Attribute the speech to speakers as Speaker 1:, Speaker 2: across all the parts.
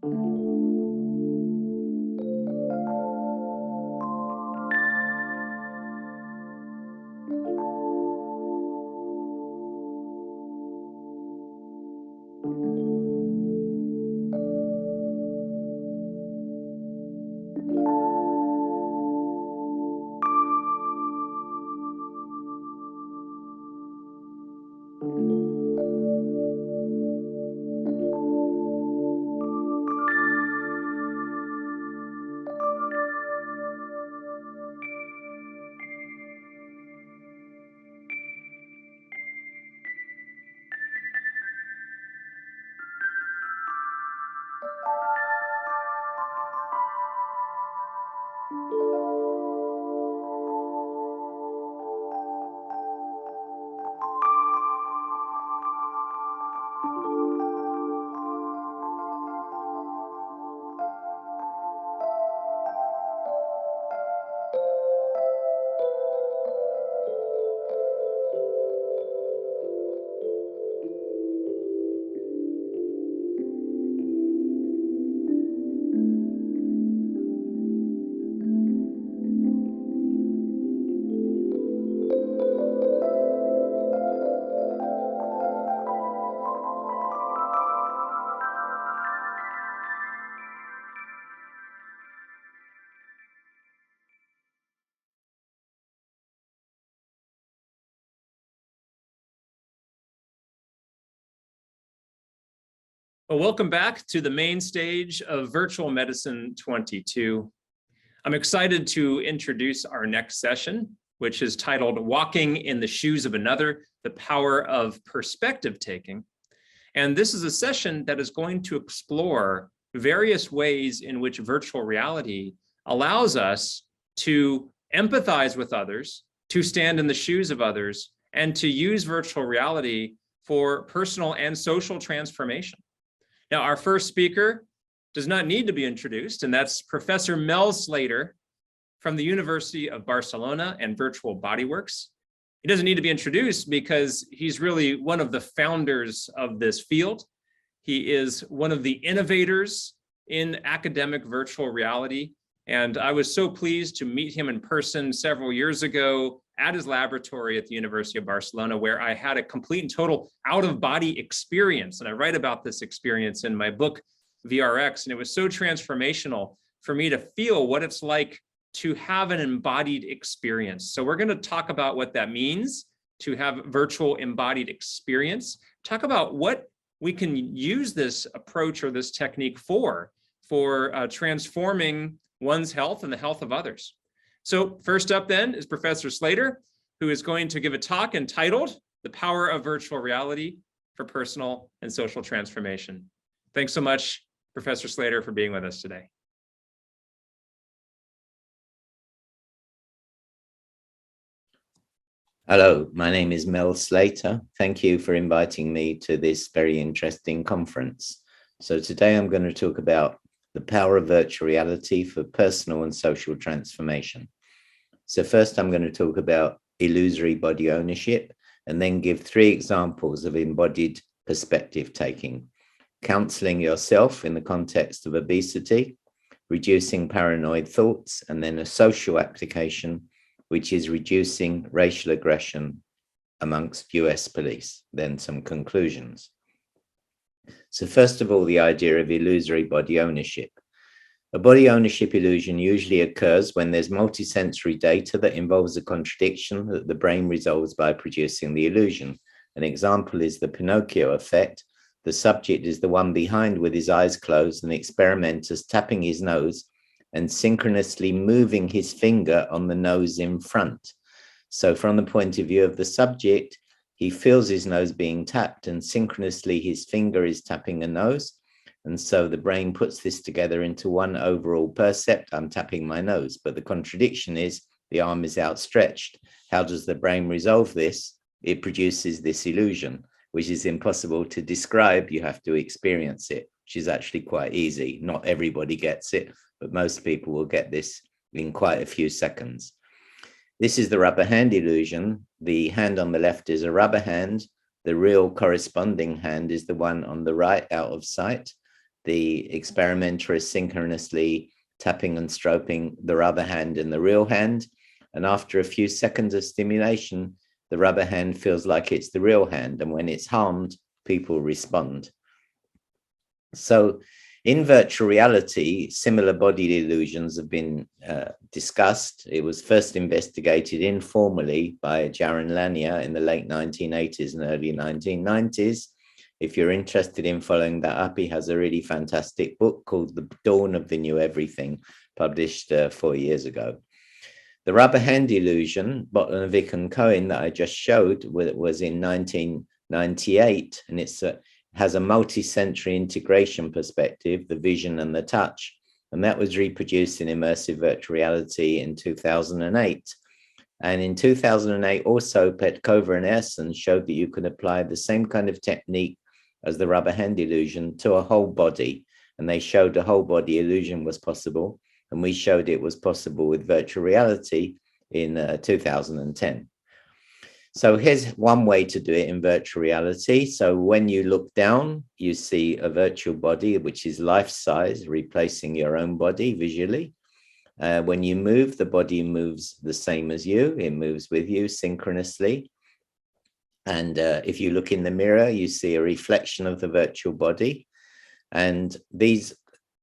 Speaker 1: Well, welcome back to the main stage of Virtual Medicine 22. I'm excited to introduce our next session, which is titled Walking in the Shoes of Another, the Power of Perspective Taking. And this is a session that is going to explore various ways in which virtual reality allows us to empathize with others, to stand in the shoes of others, and to use virtual reality for personal and social transformation. Now, our first speaker does not need to be introduced, and that's Professor Mel Slater from the University of Barcelona and Virtual Bodyworks. He doesn't need to be introduced because he's really one of the founders of this field. He is one of the innovators in academic virtual reality, and I was so pleased to meet him in person several years ago at his laboratory at the University of Barcelona, where I had a complete and total out-of-body experience. And I write about this experience in my book, VRX, and it was so transformational for me to feel what it's like to have an embodied experience. So we're going to talk about what that means to have virtual embodied experience, talk about what we can use this approach or this technique for transforming one's health and the health of others. So first up then is Professor Slater, who is going to give a talk entitled The Power of Virtual Reality for Personal and Social Transformation. Thanks so much, Professor Slater, for being with us today.
Speaker 2: Hello, my name is Mel Slater. Thank you for inviting me to this very interesting conference. So today I'm going to talk about the power of virtual reality for personal and social transformation. So first I'm going to talk about illusory body ownership and then give 3 examples of embodied perspective taking. Counseling yourself in the context of obesity, reducing paranoid thoughts, and then a social application, which is reducing racial aggression amongst US police, then some conclusions. So first of all, the idea of illusory body ownership. A body ownership illusion usually occurs when there's multisensory data that involves a contradiction that the brain resolves by producing the illusion. An example is the Pinocchio effect. The subject is the one behind with his eyes closed, and the experimenter's tapping his nose and synchronously moving his finger on the nose in front. So from the point of view of the subject, he feels his nose being tapped and synchronously his finger is tapping a nose. And so the brain puts this together into one overall percept. I'm tapping my nose, but the contradiction is the arm is outstretched. How does the brain resolve this? It produces this illusion, which is impossible to describe. You have to experience it, which is actually quite easy. Not everybody gets it, but most people will get this in quite a few seconds. This is the rubber hand illusion. The hand on the left is a rubber hand. The real corresponding hand is the one on the right, out of sight. The experimenter is synchronously tapping and stroking the rubber hand in the real hand. And after a few seconds of stimulation, the rubber hand feels like it's the real hand. And when it's harmed, people respond. So in virtual reality, similar body illusions have been discussed. It was first investigated informally by Jaron Lanier in the late 1980s and early 1990s. If you're interested in following that up, he has a really fantastic book called The Dawn of the New Everything, published 4 years ago. The rubber hand illusion, Botanovic and Cohen, that I just showed, was in 1998, and it's has a multi-sensory integration perspective, the vision and the touch, and that was reproduced in immersive virtual reality in 2008. And in 2008, also Petkova and Ersson showed that you could apply the same kind of technique as the rubber hand illusion to a whole body. And they showed a whole body illusion was possible. And we showed it was possible with virtual reality in 2010. So here's one way to do it in virtual reality. So when you look down, you see a virtual body, which is life-size, replacing your own body visually. When you move, the body moves the same as you. It moves with you synchronously. And if you look in the mirror, you see a reflection of the virtual body. And these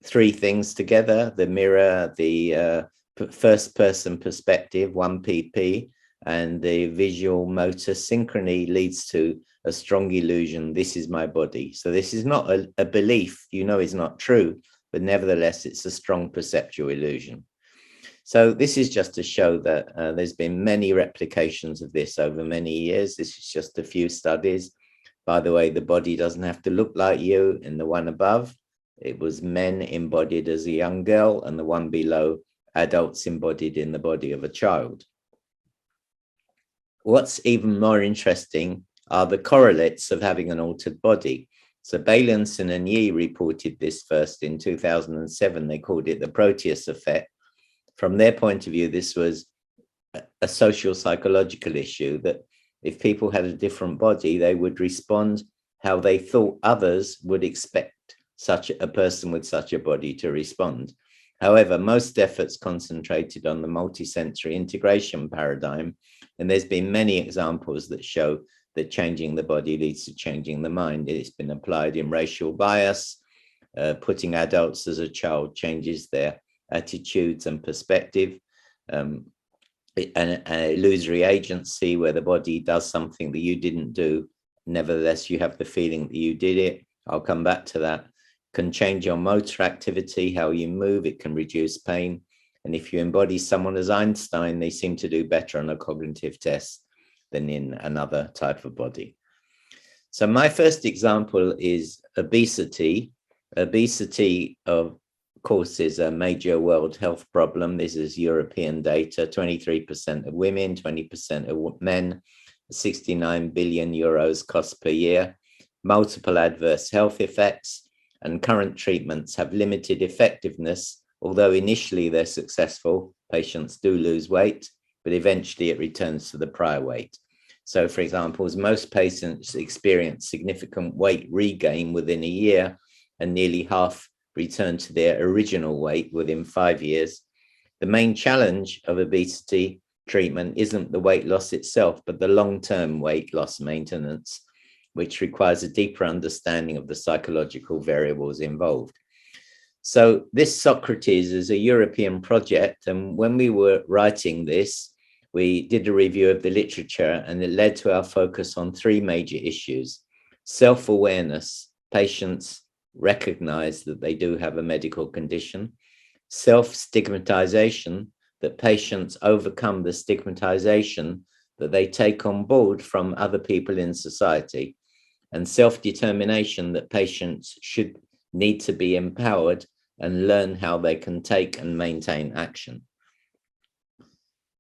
Speaker 2: three things together, the mirror, the first person perspective, 1PP, and the visual motor synchrony leads to a strong illusion. This is my body. So this is not a belief, you know, is not true, but nevertheless, it's a strong perceptual illusion. So this is just to show that there's been many replications of this over many years. This is just a few studies. By the way, the body doesn't have to look like you. In the one above, it was men embodied as a young girl, and the one below, adults embodied in the body of a child. What's even more interesting are the correlates of having an altered body. So Bailenson and Yi reported this first in 2007. They called it the Proteus effect. From their point of view, this was a social psychological issue, that if people had a different body, they would respond how they thought others would expect such a person with such a body to respond. However, most efforts concentrated on the multisensory integration paradigm, and there's been many examples that show that changing the body leads to changing the mind. It's been applied in racial bias. Putting adults as a child changes their attitudes and perspective. An illusory agency, where the body does something that you didn't do, nevertheless you have the feeling that you did it. I'll come back to that. Can change your motor activity, how you move. It can reduce pain. And if you embody someone as Einstein, they seem to do better on a cognitive test than in another type of body. So my first example is obesity. Obesity, of course, is a major world health problem. This is European data. 23% of women, 20% of men, 69 billion euros cost per year, multiple adverse health effects, and current treatments have limited effectiveness. Although initially they're successful, patients do lose weight, but eventually it returns to the prior weight. So for example, as most patients experience significant weight regain within a year, and nearly half return to their original weight within 5 years. The main challenge of obesity treatment isn't the weight loss itself, but the long-term weight loss maintenance, which requires a deeper understanding of the psychological variables involved. So this Socrates is a European project, and when we were writing this, we did a review of the literature, and it led to our focus on three major issues. Self-awareness, patients recognize that they do have a medical condition. Self-stigmatization, that patients overcome the stigmatization that they take on board from other people in society. And self-determination, that patients should need to be empowered and learn how they can take and maintain action.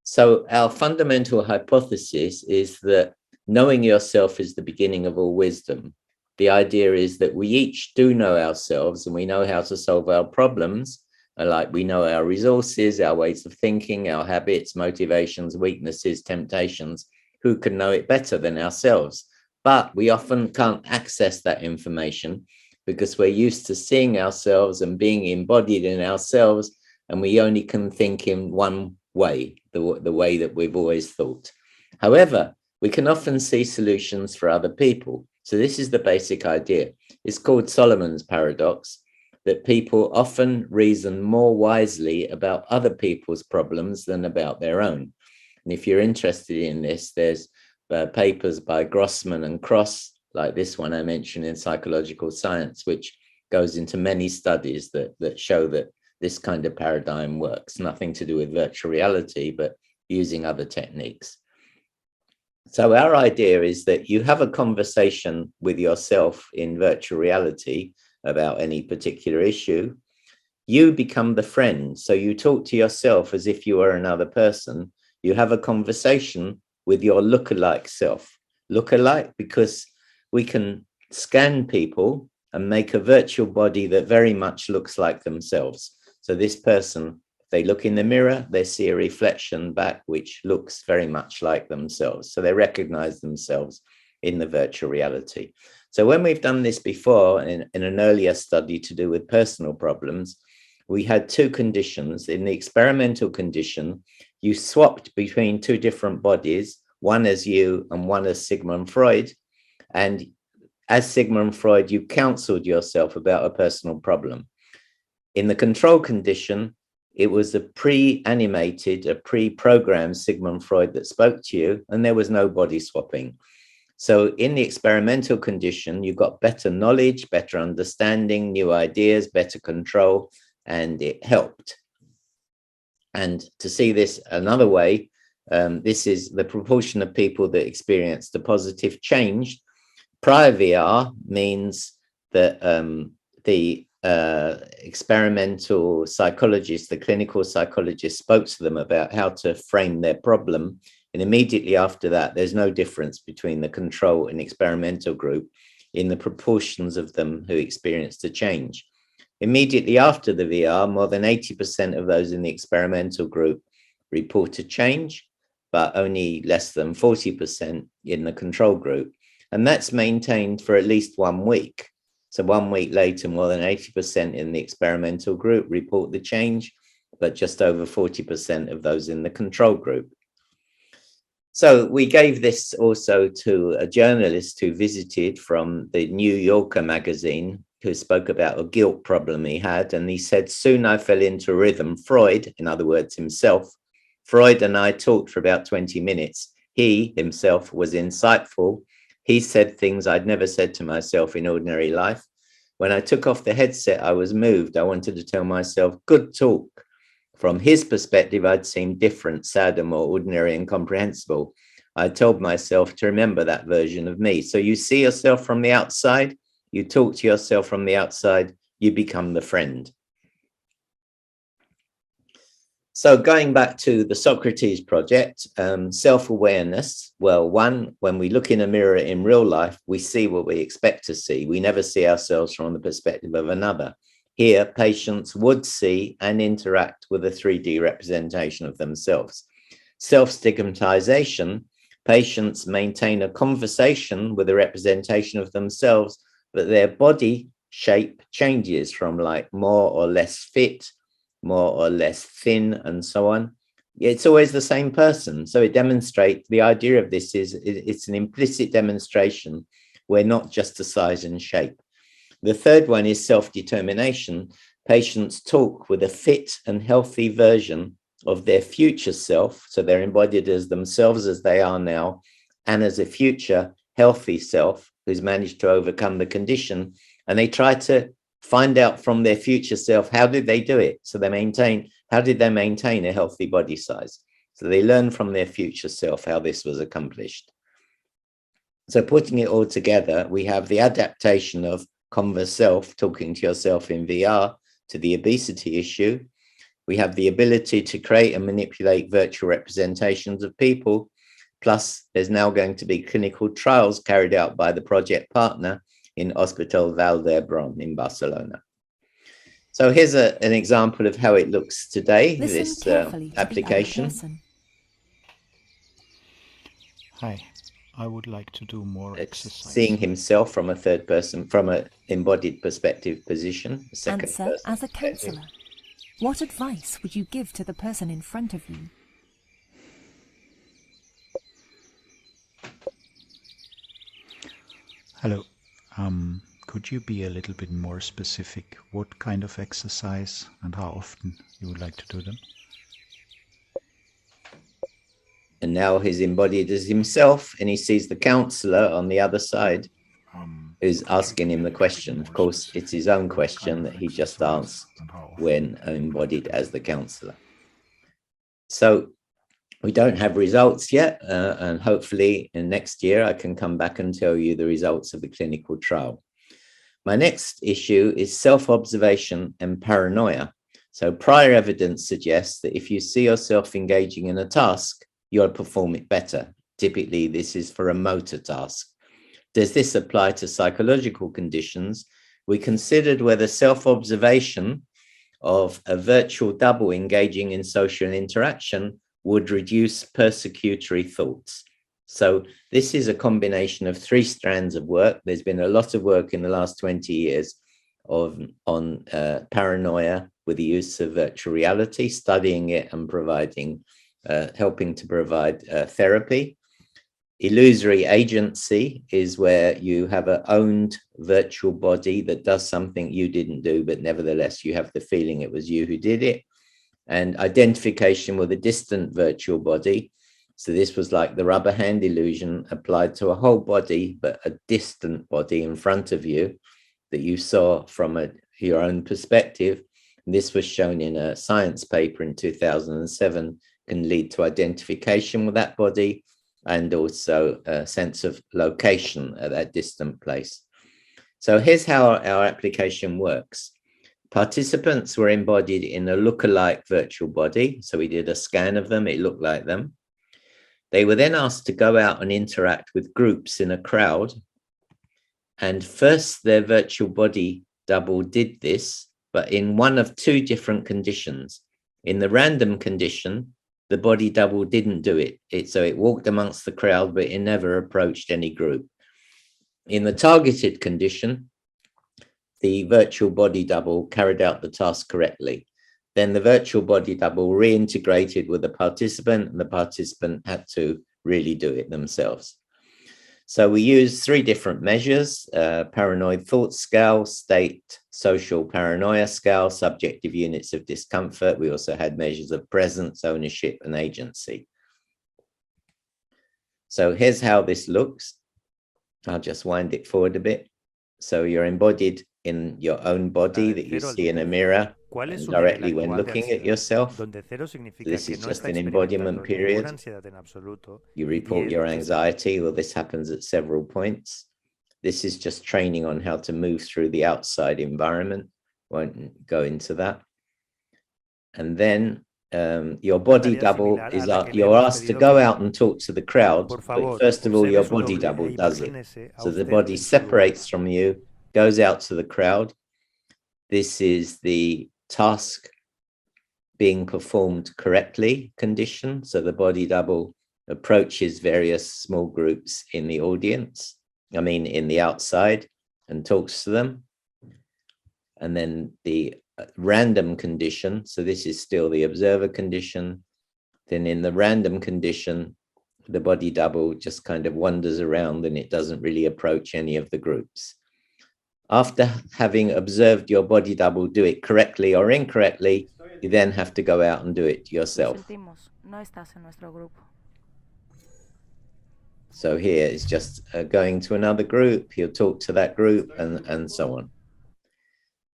Speaker 2: So our fundamental hypothesis is that knowing yourself is the beginning of all wisdom. The idea is that we each do know ourselves, and we know how to solve our problems, like we know our resources, our ways of thinking, our habits, motivations, weaknesses, temptations. Who can know it better than ourselves? But we often can't access that information because we're used to seeing ourselves and being embodied in ourselves, and we only can think in one way, the way that we've always thought. However, we can often see solutions for other people. So this is the basic idea. It's called Solomon's paradox, that people often reason more wisely about other people's problems than about their own. And if you're interested in this, there's papers by Grossman and Cross, like this one I mentioned in Psychological Science, which goes into many studies that show that this kind of paradigm works. Nothing to do with virtual reality, but using other techniques. So our idea is that you have a conversation with yourself in virtual reality about any particular issue. You become the friend. So you talk to yourself as if you were another person. You have a conversation with your lookalike self. Lookalike because we can scan people and make a virtual body that very much looks like themselves. So this person, they look in the mirror, they see a reflection back, which looks very much like themselves. So they recognize themselves in the virtual reality. So when we've done this before in an earlier study to do with personal problems, we had two conditions. In the experimental condition, you swapped between two different bodies, one as you and one as Sigmund Freud. And as Sigmund Freud, you counseled yourself about a personal problem. In the control condition, it was a pre-animated, a pre-programmed Sigmund Freud that spoke to you, and there was no body swapping. So in the experimental condition, you got better knowledge, better understanding, new ideas, better control, and it helped. And to see this another way, this is the proportion of people that experienced a positive change. Prior VR means that the experimental psychologist, the clinical psychologist, spoke to them about how to frame their problem. And immediately after that, there's no difference between the control and experimental group in the proportions of them who experienced a change. Immediately after the VR, more than 80% of those in the experimental group reported change, but only less than 40% in the control group. And that's maintained for at least 1 week. So 1 week later, more than 80% in the experimental group report the change, but just over 40% of those in the control group. So we gave this also to a journalist who visited from the New Yorker magazine, who spoke about a guilt problem he had. And he said, soon I fell into rhythm. Freud, in other words, himself, Freud and I talked for about 20 minutes. He himself was insightful. He said things I'd never said to myself in ordinary life. When I took off the headset, I was moved. I wanted to tell myself, good talk. From his perspective, I'd seemed different, sadder, more ordinary and comprehensible. I told myself to remember that version of me. So you see yourself from the outside, you talk to yourself from the outside, you become the friend. So going back to the Socrates project, self-awareness, well, one, when we look in a mirror in real life, we see what we expect to see. We never see ourselves from the perspective of another. Here, patients would see and interact with a 3D representation of themselves. Self-stigmatization, patients maintain a conversation with a representation of themselves, but their body shape changes from like more or less fit, more or less thin, and so on. It's always the same person. So it demonstrates, the idea of this is it's an implicit demonstration. We're not just a size and shape. The third one is self-determination. Patients talk with a fit and healthy version of their future self. So they're embodied as themselves as they are now, and as a future healthy self who's managed to overcome the condition. And they try to find out from their future self, how did they do it? So how did they maintain a healthy body size? So they learn from their future self how this was accomplished. So putting it all together, we have the adaptation of Converse Self, talking to yourself in VR, to the obesity issue. We have the ability to create and manipulate virtual representations of people. Plus, there's now going to be clinical trials carried out by the project partner in Hospital Vall d'Hebron in Barcelona. So here's an example of how it looks today, this application.
Speaker 3: Hi, I would like to do more exercise.
Speaker 2: Seeing himself from a third person, from an embodied perspective position, a second
Speaker 4: Answer
Speaker 2: person
Speaker 4: as a
Speaker 2: perspective.
Speaker 4: counsellor. What advice would you give to the person in front of you?
Speaker 3: Hello. Could you be a little bit more specific? What kind of exercise and how often you would like to do them?
Speaker 2: And now he's embodied as himself, and he sees the counselor on the other side who's asking him the question. Of course, it's his own question that he just asked when embodied as the counselor. So we don't have results yet, and hopefully in next year I can come back and tell you the results of the clinical trial. My next issue is self-observation and paranoia. So prior evidence suggests that if you see yourself engaging in a task, you'll perform it better. Typically, this is for a motor task. Does this apply to psychological conditions? We considered whether self-observation of a virtual double engaging in social interaction would reduce persecutory thoughts. So this is a combination of 3 strands of work. There's been a lot of work in the last 20 years on paranoia with the use of virtual reality, studying it and providing, helping to provide therapy. Illusory agency is where you have an owned virtual body that does something you didn't do, but nevertheless you have the feeling it was you who did it. And identification with a distant virtual body. So this was like the rubber hand illusion applied to a whole body, but a distant body in front of you that you saw from your own perspective. And this was shown in a science paper in 2007, can lead to identification with that body and also a sense of location at that distant place. So here's how our application works. Participants were embodied in a lookalike virtual body. So we did a scan of them, it looked like them. They were then asked to go out and interact with groups in a crowd. And first their virtual body double did this, but in one of 2 different conditions. In the random condition, the body double didn't do it. So it walked amongst the crowd, but it never approached any group. In the targeted condition, the virtual body double carried out the task correctly. Then the virtual body double reintegrated with the participant, and the participant had to really do it themselves. So we used 3 different measures, paranoid thought scale, state social paranoia scale, subjective units of discomfort. We also had measures of presence, ownership, and agency. So here's how this looks. I'll just wind it forward a bit. So you're embodied in your own body that you see in a mirror directly when looking at yourself. So this is just an embodiment period. You report your anxiety. Well, this happens at several points. This is just training on how to move through the outside environment. Won't go into that. And then your body double is you're asked to go out and talk to the crowd, but first of all, your body double does it. So the body separates from you, goes out to the crowd. This is the task being performed correctly condition. So the body double approaches various small groups in the audience, in the outside, and talks to them. And then the random condition, so this is still the observer condition. Then in the random condition, the body double just kind of wanders around and it doesn't really approach any of the groups. After having observed your body double do it correctly or incorrectly, you then have to go out and do it yourself. So here is just going to another group, he'll talk to that group and so on.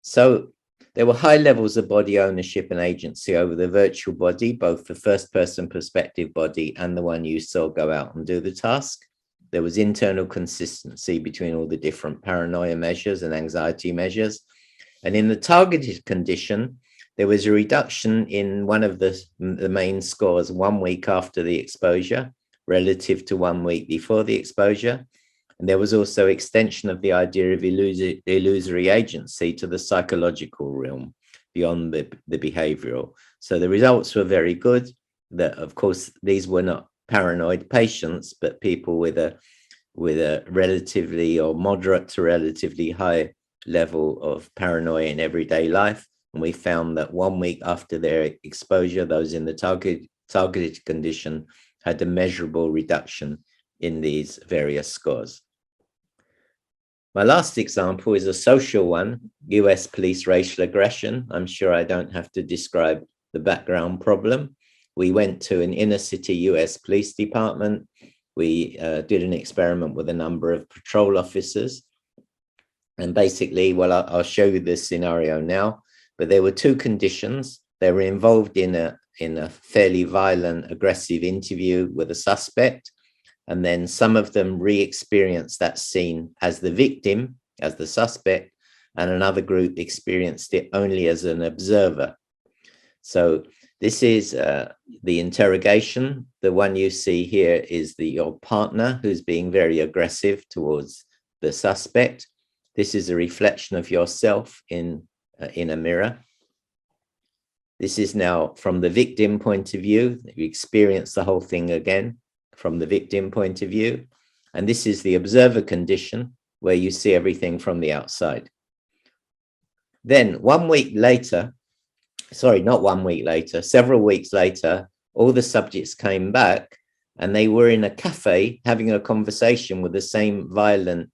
Speaker 2: So there were high levels of body ownership and agency over the virtual body, both the first person perspective body and the one you saw go out and do the task. There was internal consistency between all the different paranoia measures and anxiety measures. And in the targeted condition, there was a reduction in one of the main scores 1 week after the exposure relative to 1 week before the exposure. And there was also extension of the idea of illusory agency to the psychological realm beyond the behavioral. So the results were very good. That, of course, these were not paranoid patients, but people with a relatively or moderate to relatively high level of paranoia in everyday life. And we found that 1 week after their exposure, those in the targeted condition had a measurable reduction in these various scores. My last example is a social one, US police racial aggression. I'm sure I don't have to describe the background problem. We went to an inner city US police department. We did an experiment with a number of patrol officers. And basically, well, I'll show you this scenario now, but there were two conditions. They were involved in a fairly violent, aggressive interview with a suspect. And then some of them re-experienced that scene as the victim, as the suspect, and another group experienced it only as an observer. So this is the interrogation. The one you see here is your partner who's being very aggressive towards the suspect. This is a reflection of yourself in a mirror. This is now from the victim point of view. You experience the whole thing again from the victim point of view. And this is the observer condition where you see everything from the outside. Then 1 week later, sorry, not 1 week later, several weeks later, all the subjects came back and they were in a cafe having a conversation with the same violent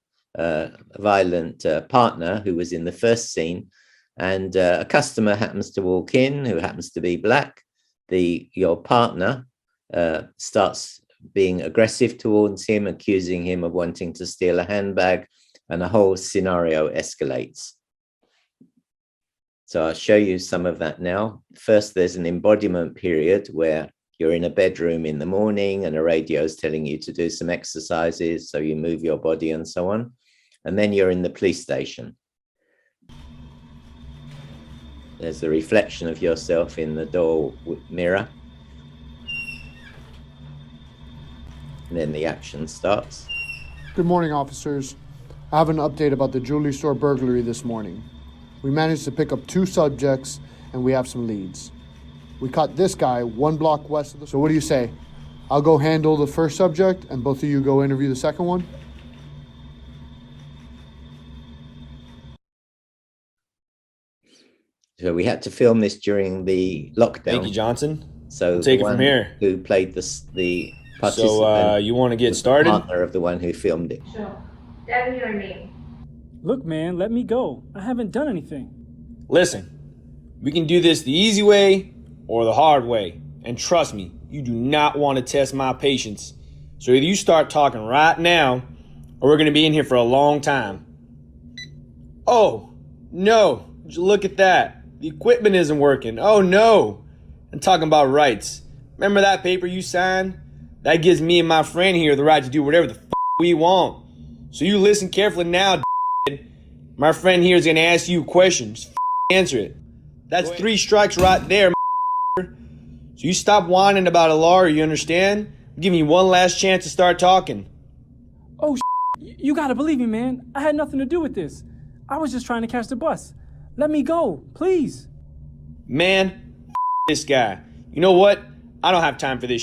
Speaker 2: partner who was in the first scene. And a customer happens to walk in who happens to be black. Your partner starts being aggressive towards him, accusing him of wanting to steal a handbag, and the whole scenario escalates. So I'll show you some of that now. First, there's an embodiment period where you're in a bedroom in the morning and a radio is telling you to do some exercises, so you move your body and so on. And then you're in the police station. There's a reflection of yourself in the door mirror. And then the action starts.
Speaker 5: Good morning, officers. I have an update about the jewelry store burglary this morning. We managed to pick up 2 subjects and we have some leads. We caught this guy 1 block west of the... So what do you say? I'll go handle the first subject and both of you go interview the second one?
Speaker 2: So we had to film this during the lockdown.
Speaker 6: Thank you, Johnson.
Speaker 2: So
Speaker 6: we'll take it from here.
Speaker 2: Who played the participant?
Speaker 6: So you want to get started?
Speaker 2: The partner of the one who filmed it.
Speaker 7: Sure. Tell me your name.
Speaker 8: Look, man, let me go. I haven't done anything.
Speaker 6: Listen, we can do this the easy way or the hard way. And trust me, you do not want to test my patience. So either you start talking right now or we're going to be in here for a long time. Oh, no. Would you look at that? The equipment isn't working. Oh, no. I'm talking about rights. Remember that paper you signed? That gives me and my friend here the right to do whatever the we want. So you listen carefully now, My friend here is going to ask you a question. Just answer it. That's 3 strikes right there, So you stop whining about a lawyer, you understand? I'm giving you one last chance to start talking.
Speaker 8: Oh, you gotta believe me, man. I had nothing to do with this. I was just trying to catch the bus. Let me go, please.
Speaker 6: Man, this guy. You know what? I don't have time for this.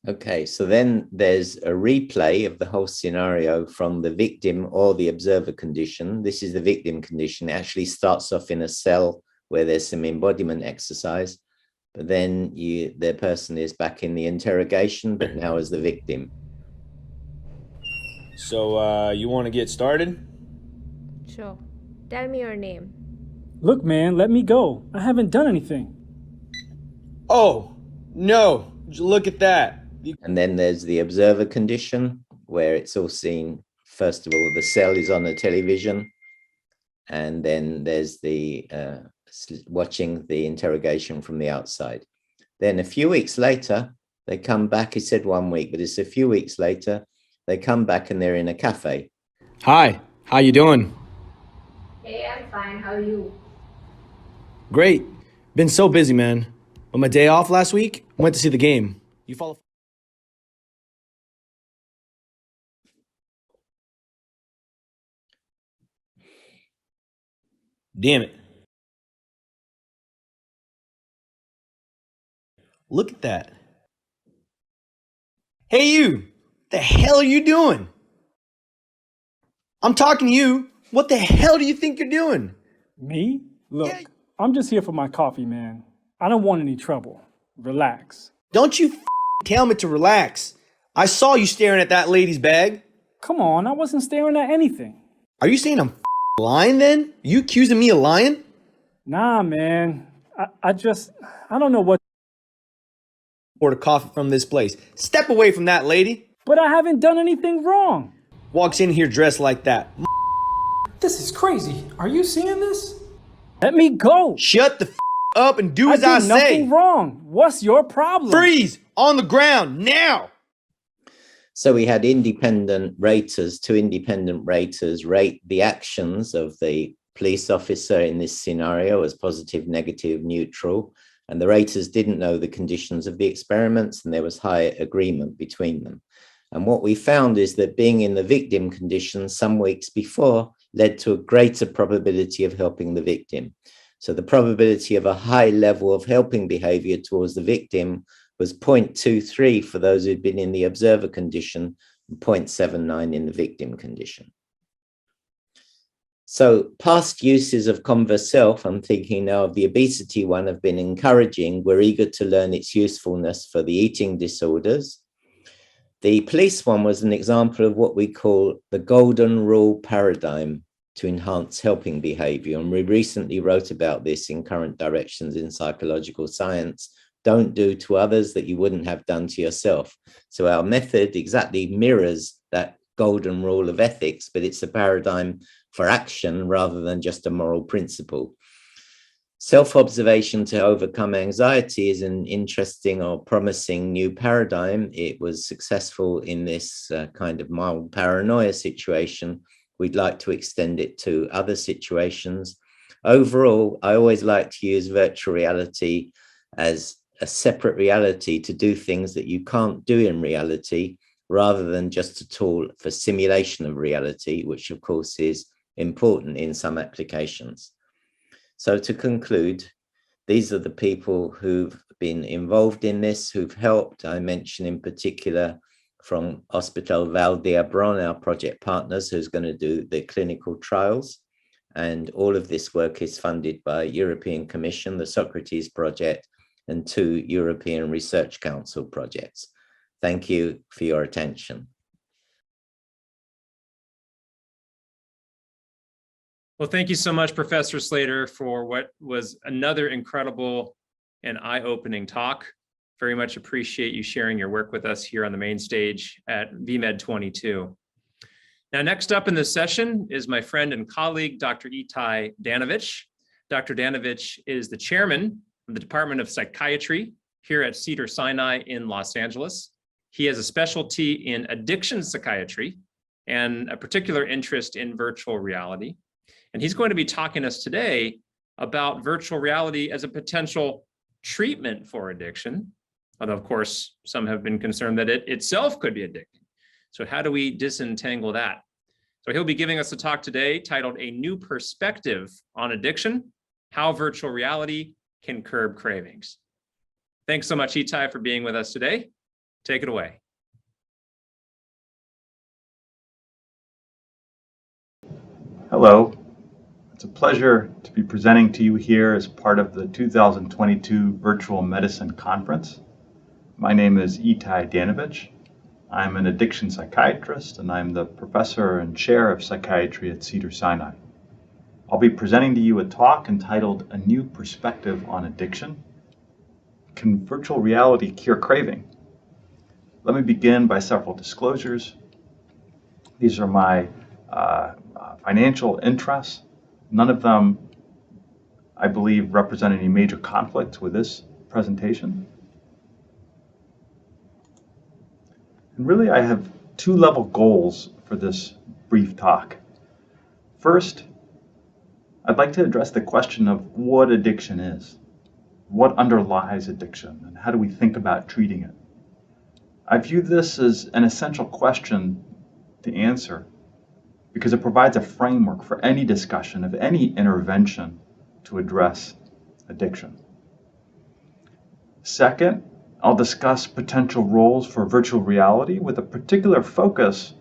Speaker 2: Okay, so then there's a replay of the whole scenario from the victim or the observer condition. This is the victim condition. It actually starts off in a cell where there's some embodiment exercise, but then the person is back in the interrogation, but now as the victim.
Speaker 6: So you want to get started?
Speaker 7: Sure. Tell me your name.
Speaker 8: Look, man, let me go. I haven't done anything.
Speaker 6: Oh, no. Would you look at that?
Speaker 2: And then there's the observer condition where it's all seen. First of all, the cell is on the television. And then there's the watching the interrogation from the outside. Then a few weeks later, they come back. He said 1 week, but it's a few weeks later. They come back and they're in a cafe.
Speaker 6: Hi, how you doing?
Speaker 7: Hey, I'm fine. How are you?
Speaker 6: Great. Been so busy, man. On my day off last week, I went to see the game. You follow? Damn it. Look at that. Hey, you! The hell are you doing? I'm talking to you. What the hell do you think you're doing?
Speaker 8: Me? Look,
Speaker 6: Yeah.
Speaker 8: I'm just here for my coffee, man. I don't want any trouble. Relax.
Speaker 6: Don't you tell me to relax. I saw you staring at that lady's bag.
Speaker 8: Come on, I wasn't staring at anything.
Speaker 6: Are you saying I'm lying then? You accusing me of lying?
Speaker 8: Nah, man. I don't know what,
Speaker 6: Order coffee from this place. Step away from that lady.
Speaker 8: but I haven't done anything wrong.
Speaker 6: Walks in here dressed like that.
Speaker 9: This is crazy. Are you seeing this?
Speaker 8: Let me go.
Speaker 6: Shut the up and do
Speaker 8: I
Speaker 6: as I
Speaker 8: did
Speaker 6: say.
Speaker 8: nothing wrong. What's your problem?
Speaker 6: Freeze on the ground now.
Speaker 2: So we had independent raters, 2 independent raters rate the actions of the police officer in this scenario as positive, negative, neutral. And the raters didn't know the conditions of the experiments, and there was high agreement between them. And what we found is that being in the victim condition some weeks before led to a greater probability of helping the victim. So the probability of a high level of helping behavior towards the victim was 0.23 for those who'd been in the observer condition and 0.79 in the victim condition. So past uses of Converse Self, I'm thinking now of the obesity one, have been encouraging. We're eager to learn its usefulness for the eating disorders. The police one was an example of what we call the golden rule paradigm to enhance helping behavior. And we recently wrote about this in Current Directions in Psychological Science. Don't do to others that you wouldn't have done to yourself. So our method exactly mirrors that golden rule of ethics, but it's a paradigm for action rather than just a moral principle. Self-observation to overcome anxiety is an interesting or promising new paradigm. It was successful in this kind of mild paranoia situation. We'd like to extend it to other situations. Overall, I always like to use virtual reality as a separate reality to do things that you can't do in reality, rather than just a tool for simulation of reality, which of course is important in some applications. So to conclude, these are the people who've been involved in this, who've helped. I mention in particular from Hospital Vall d'Hebron, our project partners, who's going to do the clinical trials. And all of this work is funded by European Commission, the Socrates Project, and 2 European Research Council projects. Thank you for your attention.
Speaker 1: Well, thank you so much, Professor Slater, for what was another incredible and eye-opening talk. Very much appreciate you sharing your work with us here on the main stage at VMed 22. Now, next up in this session is my friend and colleague, Dr. Itai Danovich. Dr. Danovich is the chairman of the Department of Psychiatry here at Cedars-Sinai in Los Angeles. He has a specialty in addiction psychiatry and a particular interest in virtual reality. And he's going to be talking to us today about virtual reality as a potential treatment for addiction. Although, of course, some have been concerned that it itself could be addicting. So how do we disentangle that? So he'll be giving us a talk today titled A New Perspective on Addiction, How Virtual Reality Can Curb Cravings. Thanks so much, Itai, for being with us today. Take it away.
Speaker 10: Hello. It's a pleasure to be presenting to you here as part of the 2022 Virtual Medicine Conference. My name is Itai Danovich. I'm an addiction psychiatrist, and I'm the professor and chair of psychiatry at Cedars-Sinai. I'll be presenting to you a talk entitled A New Perspective on Addiction. Can virtual reality cure craving? Let me begin by several disclosures. These are my financial interests. None of them, I believe, represent any major conflicts with this presentation. And really, I have 2 level goals for this brief talk. First, I'd like to address the question of what addiction is. What underlies addiction, and how do we think about treating it? I view this as an essential question to answer because it provides a framework for any discussion of any intervention to address addiction. Second, I'll discuss potential roles for virtual reality with a particular focus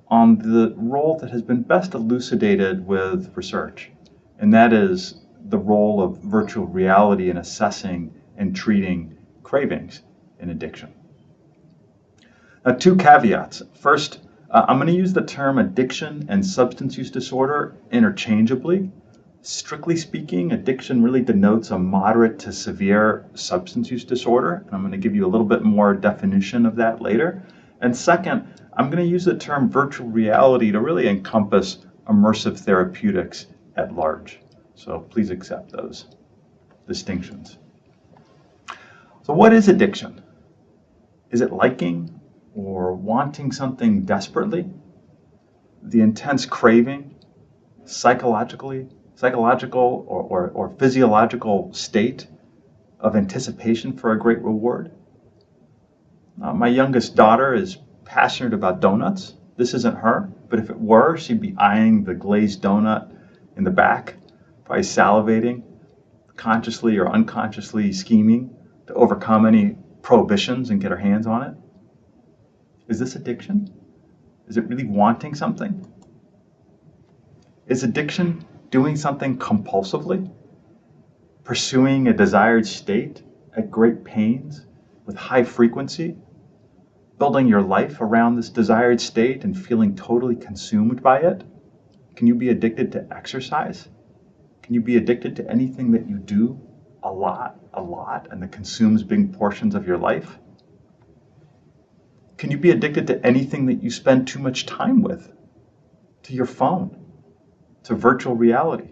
Speaker 10: on the role that has been best elucidated with research, and that is the role of virtual reality in assessing and treating cravings in addiction. Now, two caveats. First, I'm going to use the term addiction and substance use disorder interchangeably. Strictly speaking, addiction really denotes a moderate to severe substance use disorder, and I'm going to give you a little bit more definition of that later. And second, I'm going to use the term virtual reality to really encompass immersive therapeutics at large. So please accept those distinctions. So what is addiction? Is it liking or wanting something desperately? The intense craving, psychological or physiological state of anticipation for a great reward? My youngest daughter is passionate about donuts. This isn't her, but if it were, she'd be eyeing the glazed donut in the back, probably salivating, consciously or unconsciously scheming to overcome any prohibitions and get her hands on it. Is this addiction? Is it really wanting something? Is addiction doing something compulsively? Pursuing a desired state at great pains with high frequency? Building your life around this desired state and feeling totally consumed by it? Can you be addicted to exercise? Can you be addicted to anything that you do a lot, and that consumes big portions of your life? Can you be addicted to anything that you spend too much time with? To your phone? To virtual reality?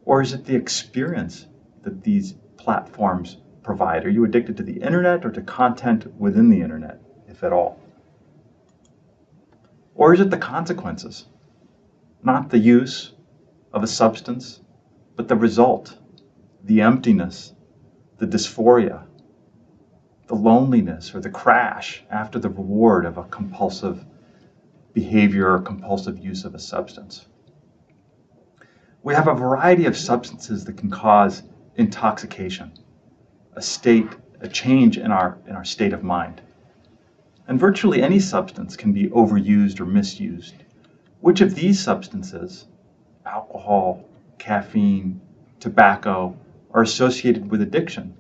Speaker 10: Or is it the experience that these platforms provide? Are you addicted to the internet or to content within the internet, if at all? Or is it the consequences? Not the use of a substance, but the result, the emptiness, the dysphoria, the loneliness, or the crash after the reward of a compulsive behavior or compulsive use of a substance. We have a variety of substances that can cause intoxication, a change in our state of mind. And virtually any substance can be overused or misused. Which of these substances, alcohol, caffeine, tobacco, are associated with addiction?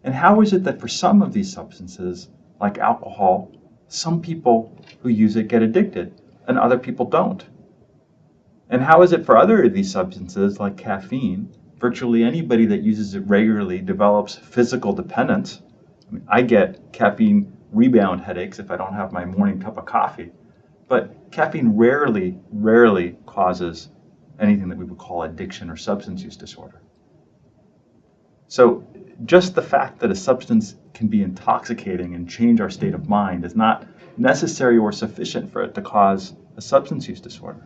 Speaker 10: And how is it that for some of these substances, like alcohol, some people who use it get addicted and other people don't? And how is it for other of these substances, like caffeine, virtually anybody that uses it regularly develops physical dependence? I mean, I get caffeine rebound headaches if I don't have my morning cup of coffee, but caffeine rarely causes anything that we would call addiction or substance use disorder. So just the fact that a substance can be intoxicating and change our state of mind is not necessary or sufficient for it to cause a substance use disorder.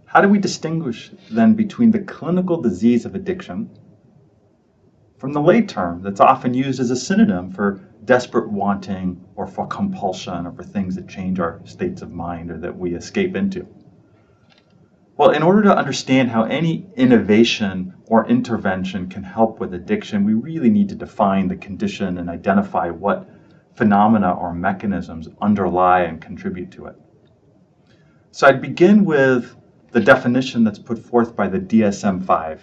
Speaker 10: How do we distinguish then between the clinical disease of addiction from the lay term that's often used as a synonym for desperate wanting or for compulsion or for things that change our states of mind or that we escape into? Well, in order to understand how any innovation or intervention can help with addiction, we really need to define the condition and identify what phenomena or mechanisms underlie and contribute to it. So I'd begin with the definition that's put forth by the DSM-5,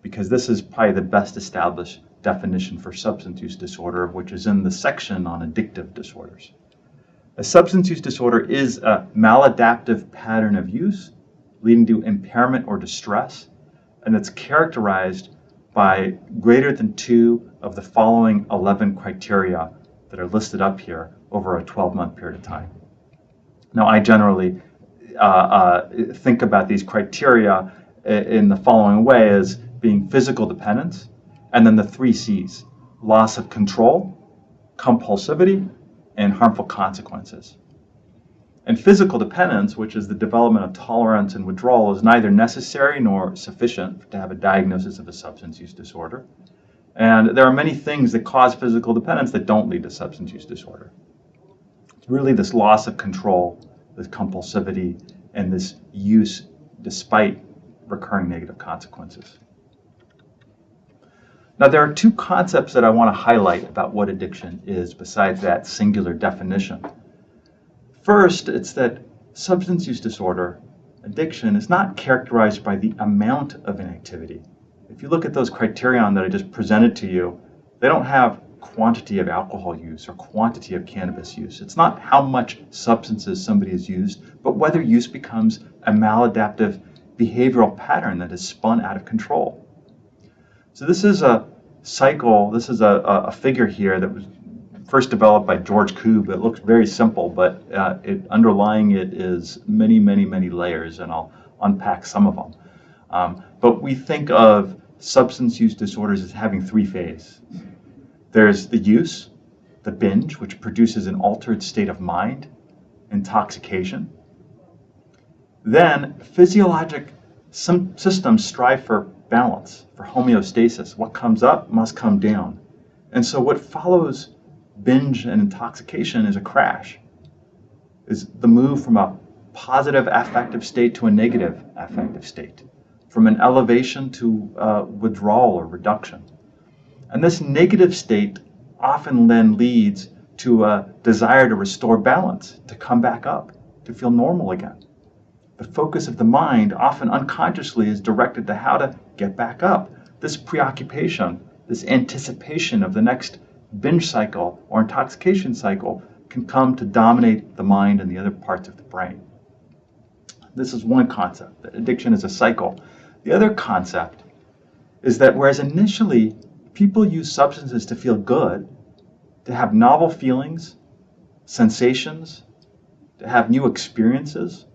Speaker 10: because this is probably the best established definition for substance use disorder, which is in the section on addictive disorders. A substance use disorder is a maladaptive pattern of use leading to impairment or distress, and it's characterized by greater than 2 of the following 11 criteria that are listed up here over a 12-month period of time. Now, I generally think about these criteria in the following way as being physical dependence, and then the 3 C's: loss of control, compulsivity, and harmful consequences. And physical dependence, which is the development of tolerance and withdrawal, is neither necessary nor sufficient to have a diagnosis of a substance use disorder. And there are many things that cause physical dependence that don't lead to substance use disorder. It's really this loss of control, this compulsivity, and this use despite recurring negative consequences. Now, there are two concepts that I want to highlight about what addiction is besides that singular definition. First, it's that substance use disorder, addiction, is not characterized by the amount of inactivity. If you look at those criterion that I just presented to you, they don't have quantity of alcohol use or quantity of cannabis use. It's not how much substances somebody has used, but whether use becomes a maladaptive behavioral pattern that is spun out of control. So this is a cycle, this is a figure here that was first developed by George Koob. It looks very simple, but underlying it is many, many, many layers, and I'll unpack some of them. But we think of substance use disorders as having three phases. There's the use, the binge, which produces an altered state of mind, intoxication. Then physiologic systems strive for balance, for homeostasis. What comes up must come down. And so what follows binge and intoxication is a crash, is the move from a positive affective state to a negative affective state, from an elevation to withdrawal or reduction. And this negative state often then leads to a desire to restore balance, to come back up, to feel normal again. The focus of the mind, often unconsciously, is directed to how to get back up. This preoccupation, this anticipation of the next binge cycle or intoxication cycle can come to dominate the mind and the other parts of the brain. This is one concept, that addiction is a cycle. The other concept is that whereas initially people use substances to feel good, to have novel feelings, sensations, to have new experiences,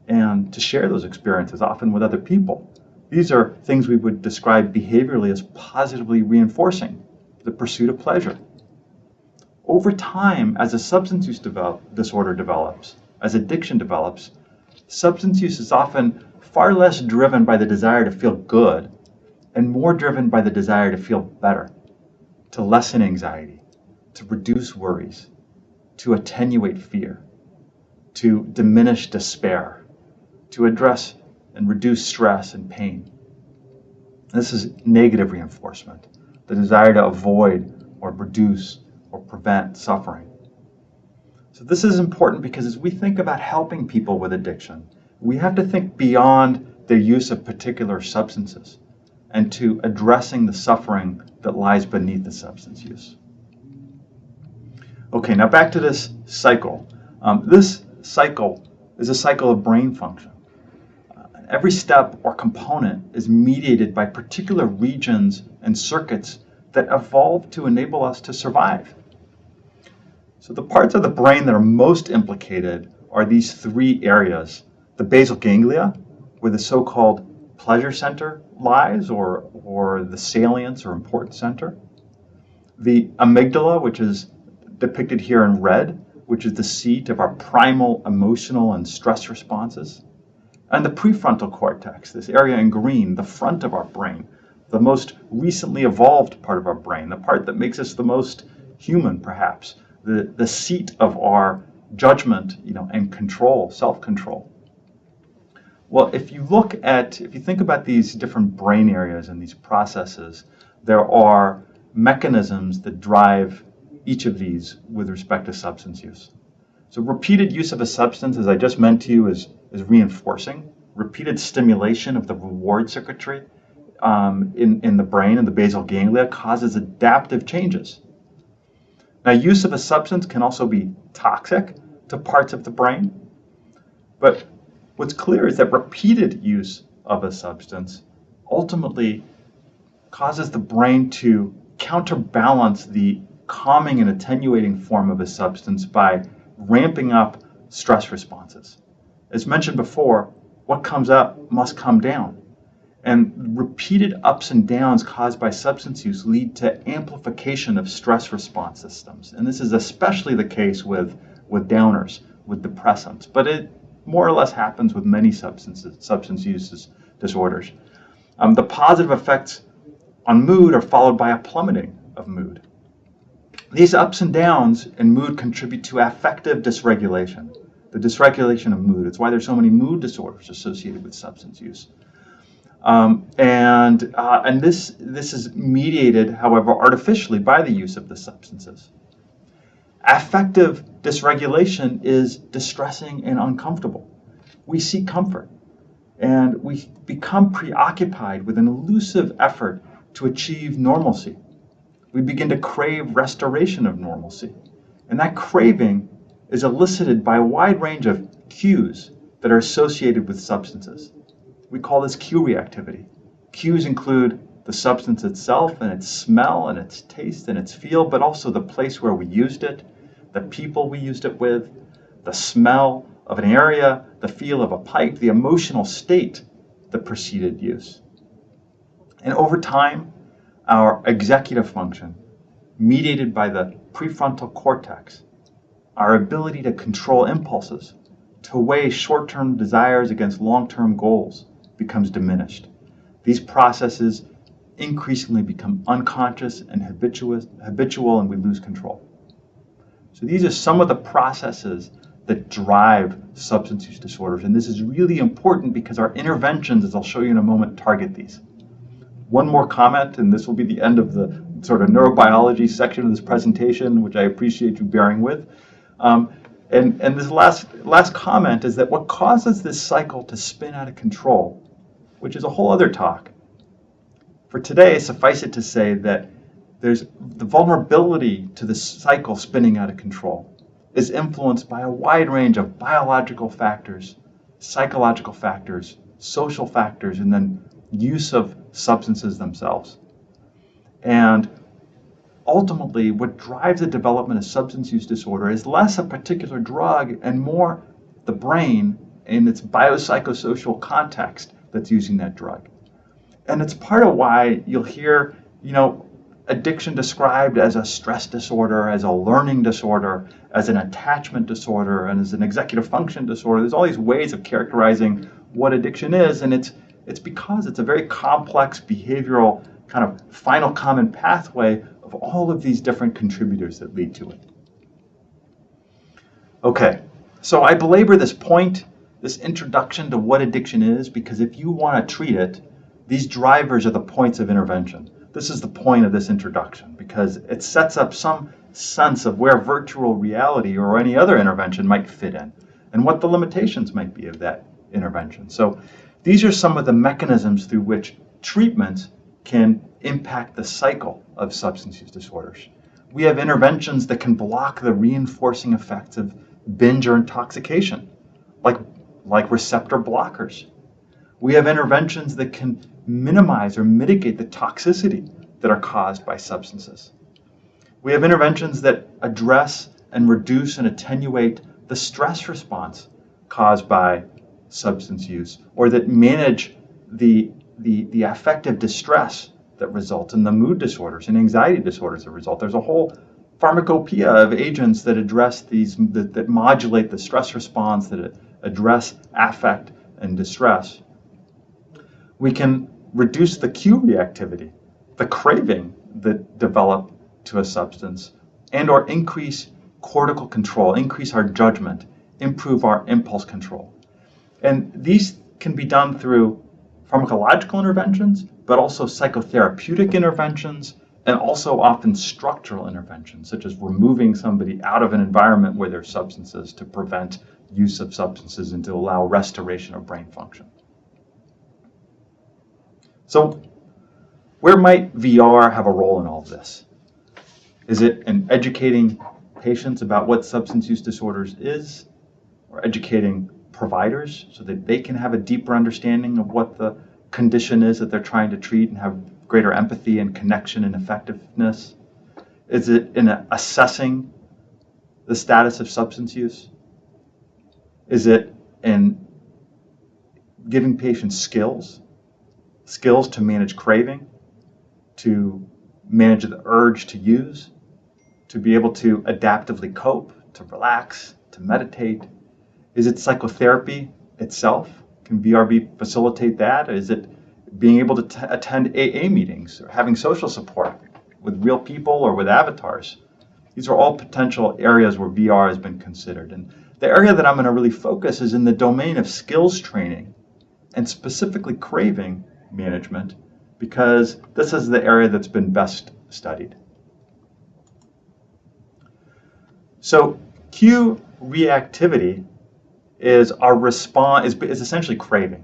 Speaker 10: and to share those experiences, often with other people. These are things we would describe behaviorally as positively reinforcing the pursuit of pleasure. Over time, as a substance use disorder develops, as addiction develops, substance use is often far less driven by the desire to feel good and more driven by the desire to feel better, to lessen anxiety, to reduce worries, to attenuate fear, to diminish despair, to address and reduce stress and pain. This is negative reinforcement, the desire to avoid or reduce or prevent suffering. So this is important because as we think about helping people with addiction, we have to think beyond their use of particular substances and to addressing the suffering that lies beneath the substance use. Okay, now back to this cycle. This cycle is a cycle of brain function. Every step or component is mediated by particular regions and circuits that evolved to enable us to survive. So the parts of the brain that are most implicated are these three areas: the basal ganglia, where the so-called pleasure center lies, or the salience or importance center; the amygdala, which is depicted here in red, which is the seat of our primal emotional and stress responses; and the prefrontal cortex, this area in green, the front of our brain, the most recently evolved part of our brain, the part that makes us the most human, perhaps, the seat of our judgment, and control, self-control. Well, if you think about these different brain areas and these processes, there are mechanisms that drive each of these with respect to substance use. So repeated use of a substance, as I just meant to you, is reinforcing. Repeated stimulation of the reward circuitry in the brain and the basal ganglia causes adaptive changes. Now, use of a substance can also be toxic to parts of the brain, but what's clear is that repeated use of a substance ultimately causes the brain to counterbalance the calming and attenuating form of a substance by ramping up stress responses. As mentioned before, what comes up must come down. And repeated ups and downs caused by substance use lead to amplification of stress response systems. And this is especially the case with downers, with depressants. But it more or less happens with many substance use disorders. The positive effects on mood are followed by a plummeting of mood. These ups and downs in mood contribute to affective dysregulation, the dysregulation of mood. It's why there's so many mood disorders associated with substance use. And this is mediated, however, artificially by the use of the substances. Affective dysregulation is distressing and uncomfortable. We seek comfort, and we become preoccupied with an elusive effort to achieve normalcy. We begin to crave restoration of normalcy, and that craving is elicited by a wide range of cues that are associated with substances. We call this cue reactivity. Cues include the substance itself and its smell and its taste and its feel, but also the place where we used it, the people we used it with, the smell of an area, the feel of a pipe, the emotional state that preceded use. And over time, our executive function, mediated by the prefrontal cortex, our ability to control impulses, to weigh short-term desires against long-term goals, becomes diminished. These processes increasingly become unconscious and habitual, and we lose control. So these are some of the processes that drive substance use disorders, and this is really important because our interventions, as I'll show you in a moment, target these. One more comment, and this will be the end of the sort of neurobiology section of this presentation, which I appreciate you bearing with. And this last comment is that what causes this cycle to spin out of control, which is a whole other talk. For today, suffice it to say that there's the vulnerability to this cycle spinning out of control is influenced by a wide range of biological factors, psychological factors, social factors, and then use of substances themselves. And ultimately, what drives the development of substance use disorder is less a particular drug and more the brain in its biopsychosocial context that's using that drug. And it's part of why you'll hear, addiction described as a stress disorder, as a learning disorder, as an attachment disorder, and as an executive function disorder. There's all these ways of characterizing what addiction is, and it's because it's a very complex behavioral kind of final common pathway of all of these different contributors that lead to it. Okay, so I belabor this point, this introduction to what addiction is, because if you want to treat it, these drivers are the points of intervention. This is the point of this introduction, because it sets up some sense of where virtual reality or any other intervention might fit in, and what the limitations might be of that intervention. So these are some of the mechanisms through which treatment can impact the cycle of substance use disorders. We have interventions that can block the reinforcing effects of binge or intoxication, like receptor blockers. We have interventions that can minimize or mitigate the toxicity that are caused by substances. We have interventions that address and reduce and attenuate the stress response caused by substance use, or that manage the affective distress that results in the mood disorders and anxiety disorders that result. There's a whole pharmacopoeia of agents that address these, that modulate the stress response, that address affect and distress. We can reduce the cue reactivity, the craving that develop to a substance, and or increase cortical control, increase our judgment, improve our impulse control. And these can be done through pharmacological interventions, but also psychotherapeutic interventions, and also often structural interventions, such as removing somebody out of an environment where there's substances to prevent use of substances and to allow restoration of brain function. So where might VR have a role in all of this? Is it in educating patients about what substance use disorders is, or educating providers so that they can have a deeper understanding of what the condition is that they're trying to treat and have greater empathy and connection and effectiveness? Is it in assessing the status of substance use? Is it in giving patients skills to manage craving, to manage the urge to use, to be able to adaptively cope, to relax, to meditate? Is it psychotherapy itself? Can VRB facilitate that? Is it being able to attend AA meetings or having social support with real people or with avatars? These are all potential areas where VR has been considered. And the area that I'm going to really focus is in the domain of skills training, and specifically craving management because this is the area that's been best studied. So cue reactivity is our response, is essentially craving.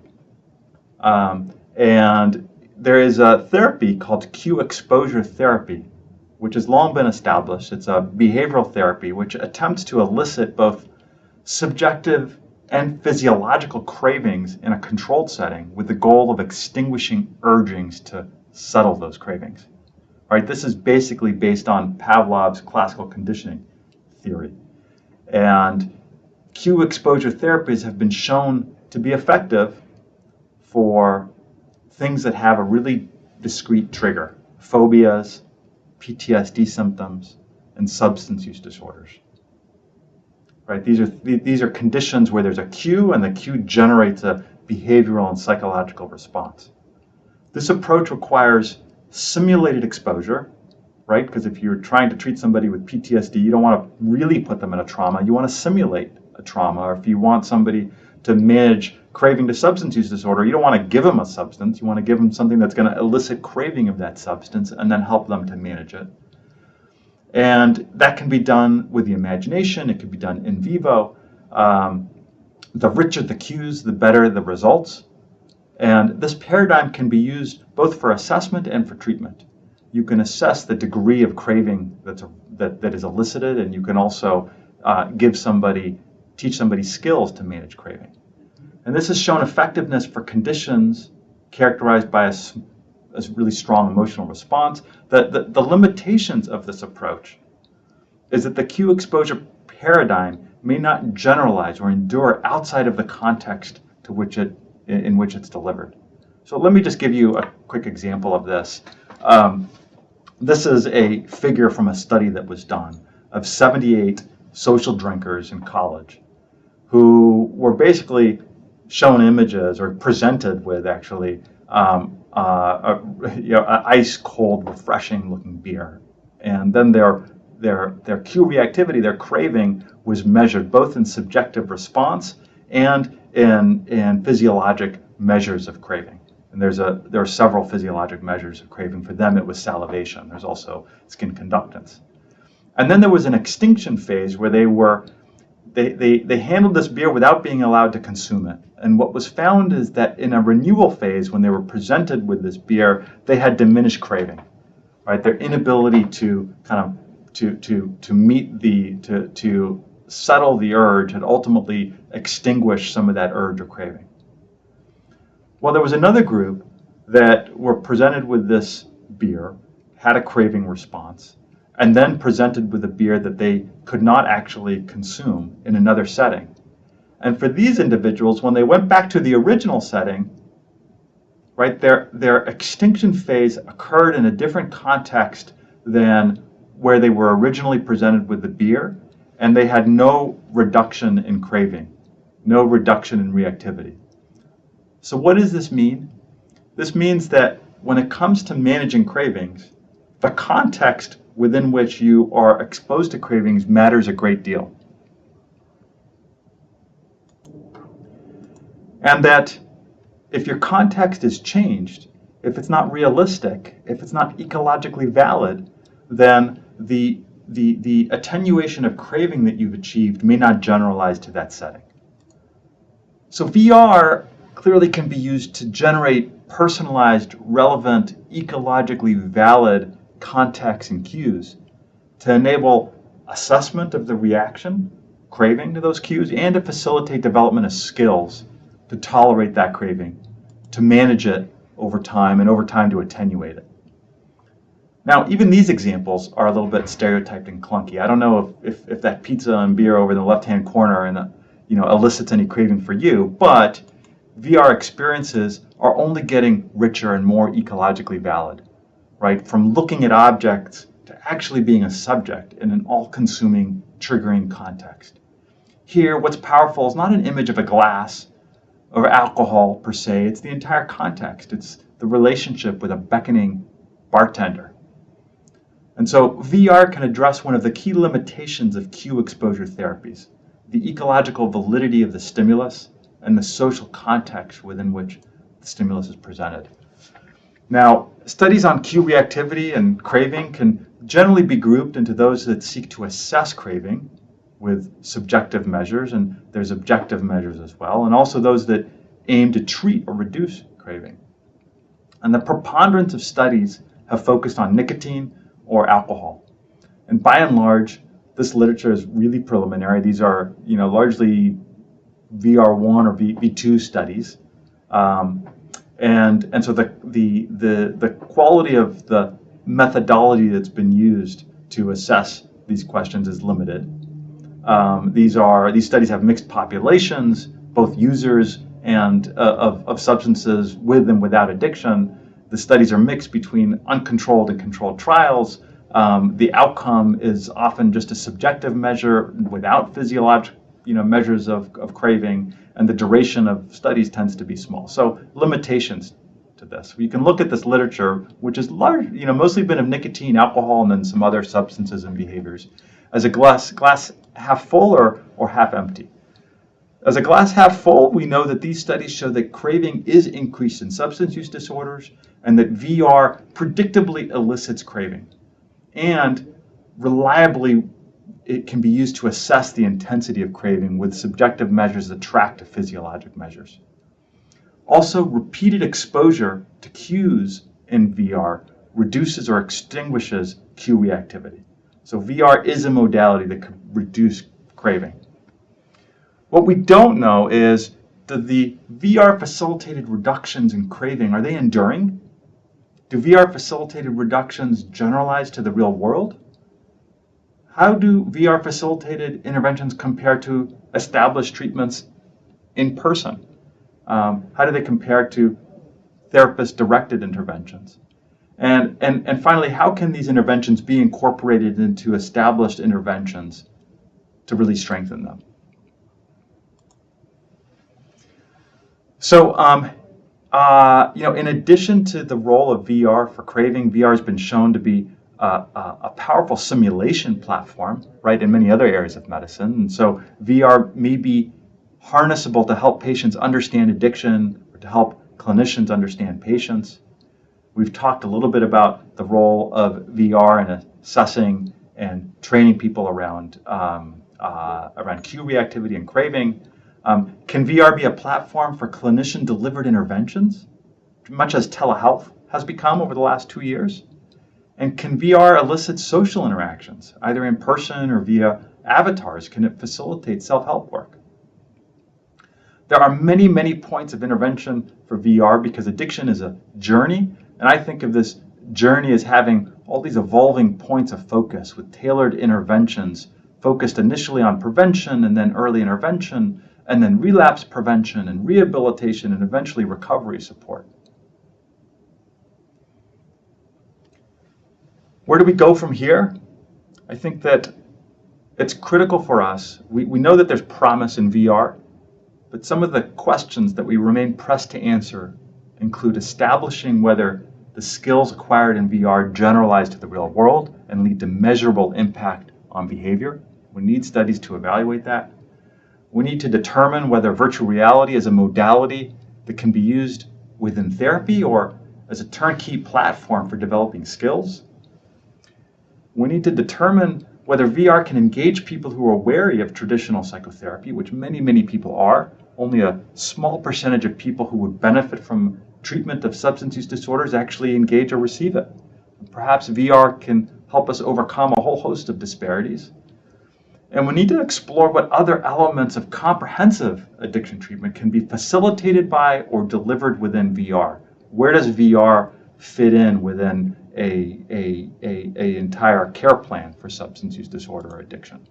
Speaker 10: And there is a therapy called cue exposure therapy, which has long been established. It's a behavioral therapy which attempts to elicit both subjective and physiological cravings in a controlled setting with the goal of extinguishing urgings to settle those cravings. Right? This is basically based on Pavlov's classical conditioning theory. And cue exposure therapies have been shown to be effective for things that have a really discrete trigger: phobias, PTSD symptoms, and substance use disorders. Right? These are conditions where there's a cue and the cue generates a behavioral and psychological response. This approach requires simulated exposure, right? Because if you're trying to treat somebody with PTSD, you don't want to really put them in a trauma. You want to simulate a trauma. Or if you want somebody to manage craving to substance use disorder, you don't want to give them a substance. You want to give them something that's going to elicit craving of that substance and then help them to manage it. And that can be done with the imagination. It can be done in vivo. The richer the cues, the better the results. And this paradigm can be used both for assessment and for treatment. You can assess the degree of craving that is elicited, and you can also teach somebody skills to manage craving. And this has shown effectiveness for conditions characterized by a really strong emotional response. The limitations of this approach is that the cue exposure paradigm may not generalize or endure outside of the context in which it's delivered. So let me just give you a quick example of this. This is a figure from a study that was done of 78 social drinkers in college who were basically shown images or presented with actually ice cold, refreshing looking beer. And then their cue reactivity, their craving, was measured both in subjective response and in physiologic measures of craving. And there are several physiologic measures of craving. For them, it was salivation. There's also skin conductance. And then there was an extinction phase where they handled this beer without being allowed to consume it. And what was found is that in a renewal phase, when they were presented with this beer, they had diminished craving, right? Their inability to to settle the urge had ultimately extinguished some of that urge or craving. Well, there was another group that were presented with this beer, had a craving response, and then presented with a beer that they could not actually consume in another setting. And for these individuals, when they went back to the original setting, right, their extinction phase occurred in a different context than where they were originally presented with the beer, and they had no reduction in craving, no reduction in reactivity. So what does this mean? This means that when it comes to managing cravings, the context within which you are exposed to cravings matters a great deal. And that if your context is changed, if it's not realistic, if it's not ecologically valid, then the attenuation of craving that you've achieved may not generalize to that setting. So VR clearly can be used to generate personalized, relevant, ecologically valid contexts and cues to enable assessment of the reaction, craving to those cues, and to facilitate development of skills to tolerate that craving, to manage it over time, and over time to attenuate it. Now, even these examples are a little bit stereotyped and clunky. I don't know if that pizza and beer over in the left-hand corner elicits any craving for you, but VR experiences are only getting richer and more ecologically valid, right? From looking at objects to actually being a subject in an all-consuming, triggering context. Here, what's powerful is not an image of a glass or alcohol per se, it's the entire context. It's the relationship with a beckoning bartender. And so VR can address one of the key limitations of cue exposure therapies, the ecological validity of the stimulus and the social context within which the stimulus is presented. Now, studies on cue reactivity and craving can generally be grouped into those that seek to assess craving with subjective measures, and there's objective measures as well, and also those that aim to treat or reduce craving. And the preponderance of studies have focused on nicotine or alcohol. And by and large, this literature is really preliminary. These are, largely VR1 or V2 studies. And so the quality of the methodology that's been used to assess these questions is limited. These studies have mixed populations, both users and of substances with and without addiction. The studies are mixed between uncontrolled and controlled trials. The outcome is often just a subjective measure without physiological measures of craving, and the duration of studies tends to be small. So limitations to this. You can look at this literature, which is large, mostly been of nicotine, alcohol, and then some other substances and behaviors, as a glass half full or half empty. As a glass half full, we know that these studies show that craving is increased in substance use disorders and that VR predictably elicits craving. And reliably, it can be used to assess the intensity of craving with subjective measures that track to physiologic measures. Also, repeated exposure to cues in VR reduces or extinguishes cue reactivity. So VR is a modality that can reduce craving. What we don't know is, do the VR-facilitated reductions in craving, are they enduring? Do VR-facilitated reductions generalize to the real world? How do VR-facilitated interventions compare to established treatments in person? How do they compare to therapist-directed interventions? And finally, how can these interventions be incorporated into established interventions to really strengthen them? So, in addition to the role of VR for craving, VR has been shown to be a powerful simulation platform, right, in many other areas of medicine. And so VR may be harnessable to help patients understand addiction or to help clinicians understand patients. We've talked a little bit about the role of VR in assessing and training people around cue reactivity and craving. Can VR be a platform for clinician-delivered interventions, much as telehealth has become over the last 2 years? And can VR elicit social interactions, either in person or via avatars? Can it facilitate self-help work? There are many, many points of intervention for VR because addiction is a journey, and I think of this journey as having all these evolving points of focus with tailored interventions focused initially on prevention and then early intervention, and then relapse prevention and rehabilitation and eventually recovery support. Where do we go from here? I think that it's critical for us. We know that there's promise in VR, but some of the questions that we remain pressed to answer include establishing whether the skills acquired in VR generalize to the real world and lead to measurable impact on behavior. We need studies to evaluate that. We need to determine whether virtual reality is a modality that can be used within therapy or as a turnkey platform for developing skills. We need to determine whether VR can engage people who are wary of traditional psychotherapy, which many, many people are. Only a small percentage of people who would benefit from treatment of substance use disorders actually engage or receive it. Perhaps VR can help us overcome a whole host of disparities. And we need to explore what other elements of comprehensive addiction treatment can be facilitated by or delivered within VR. Where does VR fit in within a entire care plan for substance use disorder or addiction?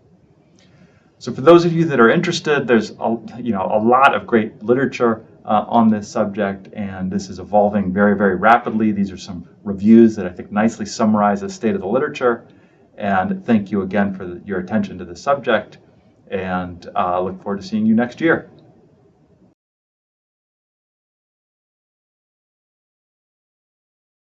Speaker 10: So for those of you that are interested, there's a lot of great literature on this subject, and this is evolving very, very rapidly. These are some reviews that I think nicely summarize the state of the literature. And thank you again for your attention to the subject, and look forward to seeing you next year.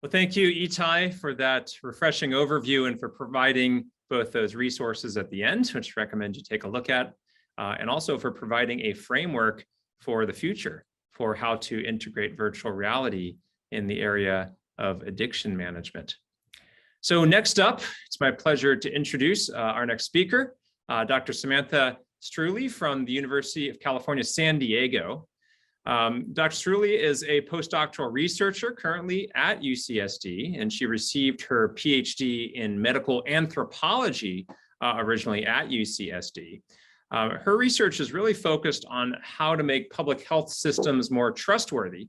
Speaker 1: Well, thank you, Itai, for that refreshing overview and for providing both those resources at the end, which I recommend you take a look at, and also for providing a framework for the future for how to integrate virtual reality in the area of Addiction Management. So next up, it's my pleasure to introduce our next speaker, Dr. Samantha Struley from the University of California, San Diego. Dr. Struley is a postdoctoral researcher currently at UCSD, and she received her PhD in medical anthropology originally at UCSD. Her research is really focused on how to make public health systems more trustworthy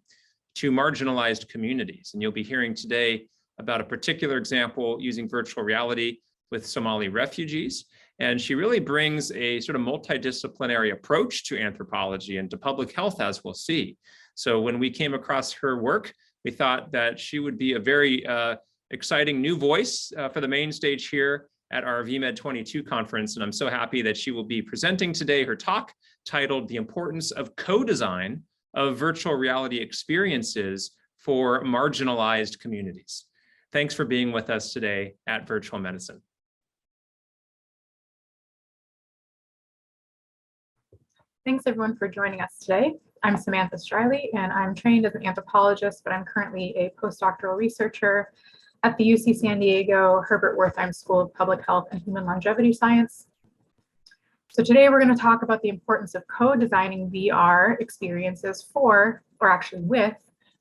Speaker 1: to marginalized communities. And you'll be hearing today about a particular example using virtual reality with Somali refugees. And she really brings a sort of multidisciplinary approach to anthropology and to public health, as we'll see. So when we came across her work, we thought that she would be a very exciting new voice for the main stage here at our VMed 22 conference. And I'm so happy that she will be presenting today her talk titled The Importance of Co-Design of Virtual Reality Experiences for Marginalized Communities. Thanks for being with us today at Virtual Medicine.
Speaker 11: Thanks everyone for joining us today. I'm Samantha Struley and I'm trained as an anthropologist, but I'm currently a postdoctoral researcher at the UC San Diego Herbert Wertheim School of Public Health and Human Longevity Science. So today we're going to talk about the importance of co-designing VR experiences for, or actually with,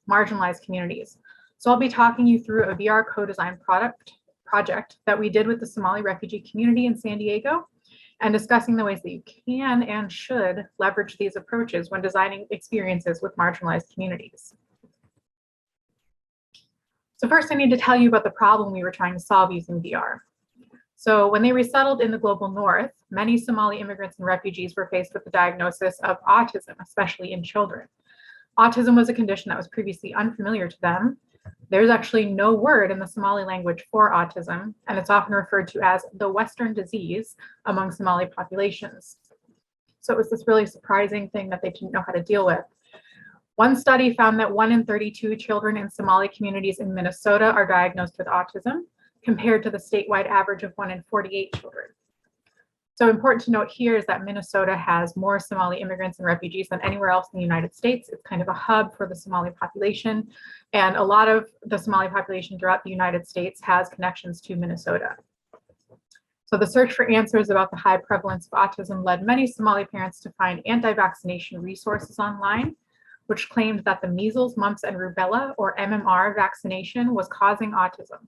Speaker 11: marginalized communities. So I'll be talking you through a VR co-design project that we did with the Somali refugee community in San Diego, and discussing the ways that you can and should leverage these approaches when designing experiences with marginalized communities. So first, I need to tell you about the problem we were trying to solve using VR. So when they resettled in the global north, many Somali immigrants and refugees were faced with the diagnosis of autism, especially in children. Autism was a condition that was previously unfamiliar to them. There's actually no word in the Somali language for autism, and it's often referred to as the Western disease among Somali populations. So it was this really surprising thing that they didn't know how to deal with. One study found that 1 in 32 children in Somali communities in Minnesota are diagnosed with autism, compared to the statewide average of 1 in 48 children. So important to note here is that Minnesota has more Somali immigrants and refugees than anywhere else in the United States. It's kind of a hub for the Somali population, and a lot of the Somali population throughout the United States has connections to Minnesota. So the search for answers about the high prevalence of autism led many Somali parents to find anti-vaccination resources online, which claimed that the measles, mumps, and rubella, or MMR vaccination, was causing autism.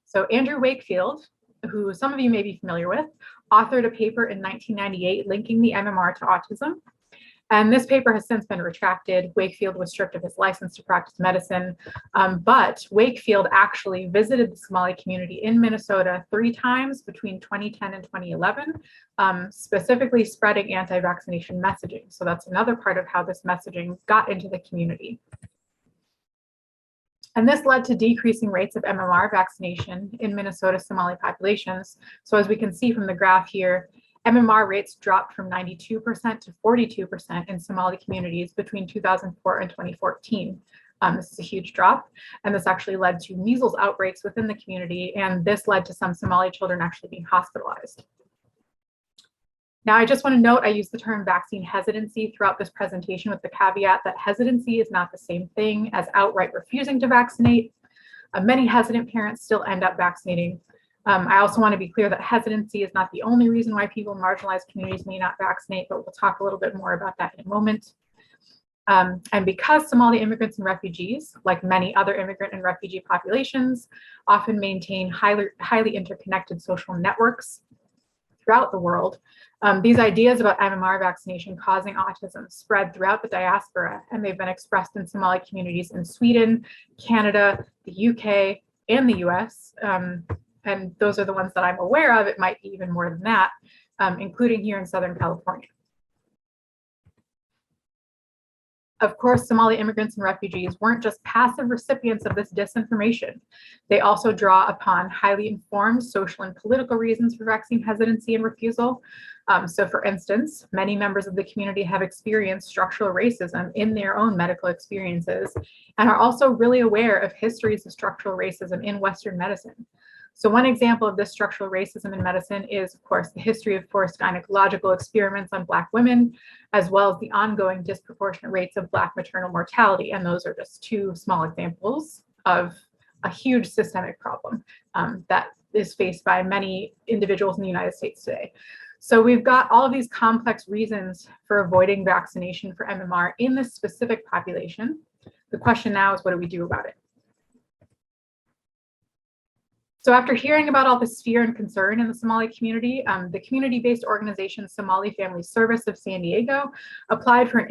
Speaker 11: So Andrew Wakefield, who some of you may be familiar with, authored a paper in 1998 linking the MMR to autism. And this paper has since been retracted. Wakefield was stripped of his license to practice medicine, but Wakefield actually visited the Somali community in Minnesota 3 times between 2010 and 2011, specifically spreading anti-vaccination messaging. So that's another part of how this messaging got into the community. And this led to decreasing rates of MMR vaccination in Minnesota Somali populations. So as we can see from the graph here, MMR rates dropped from 92% to 42% in Somali communities between 2004 and 2014. This is a huge drop, and this actually led to measles outbreaks within the community, and this led to some Somali children actually being hospitalized. Now, I just want to note, I use the term vaccine hesitancy throughout this presentation with the caveat that hesitancy is not the same thing as outright refusing to vaccinate. Many hesitant parents still end up vaccinating. I also want to be clear that hesitancy is not the only reason why people in marginalized communities may not vaccinate, but we'll talk a little bit more about that in a moment. And because Somali immigrants and refugees, like many other immigrant and refugee populations, often maintain highly interconnected social networks throughout the world, these ideas about MMR vaccination causing autism spread throughout the diaspora, and they've been expressed in Somali communities in Sweden, Canada, the UK, and the US. And those are the ones that I'm aware of. It might be even more than that, including here in Southern California. Of course, Somali immigrants and refugees weren't just passive recipients of this disinformation. They also draw upon highly informed social and political reasons for vaccine hesitancy and refusal. So for instance, many members of the community have experienced structural racism in their own medical experiences and are also really aware of histories of structural racism in Western medicine. So one example of this structural racism in medicine is, of course, the history of forced gynecological experiments on Black women, as well as the ongoing disproportionate rates of Black maternal mortality. And those are just 2 small examples of a huge systemic problem that is faced by many individuals in the United States today. So we've got all of these complex reasons for avoiding vaccination for MMR in this specific population. The question now is, what do we do about it? So after hearing about all this fear and concern in the Somali community, the community-based organization Somali Family Service of San Diego applied for an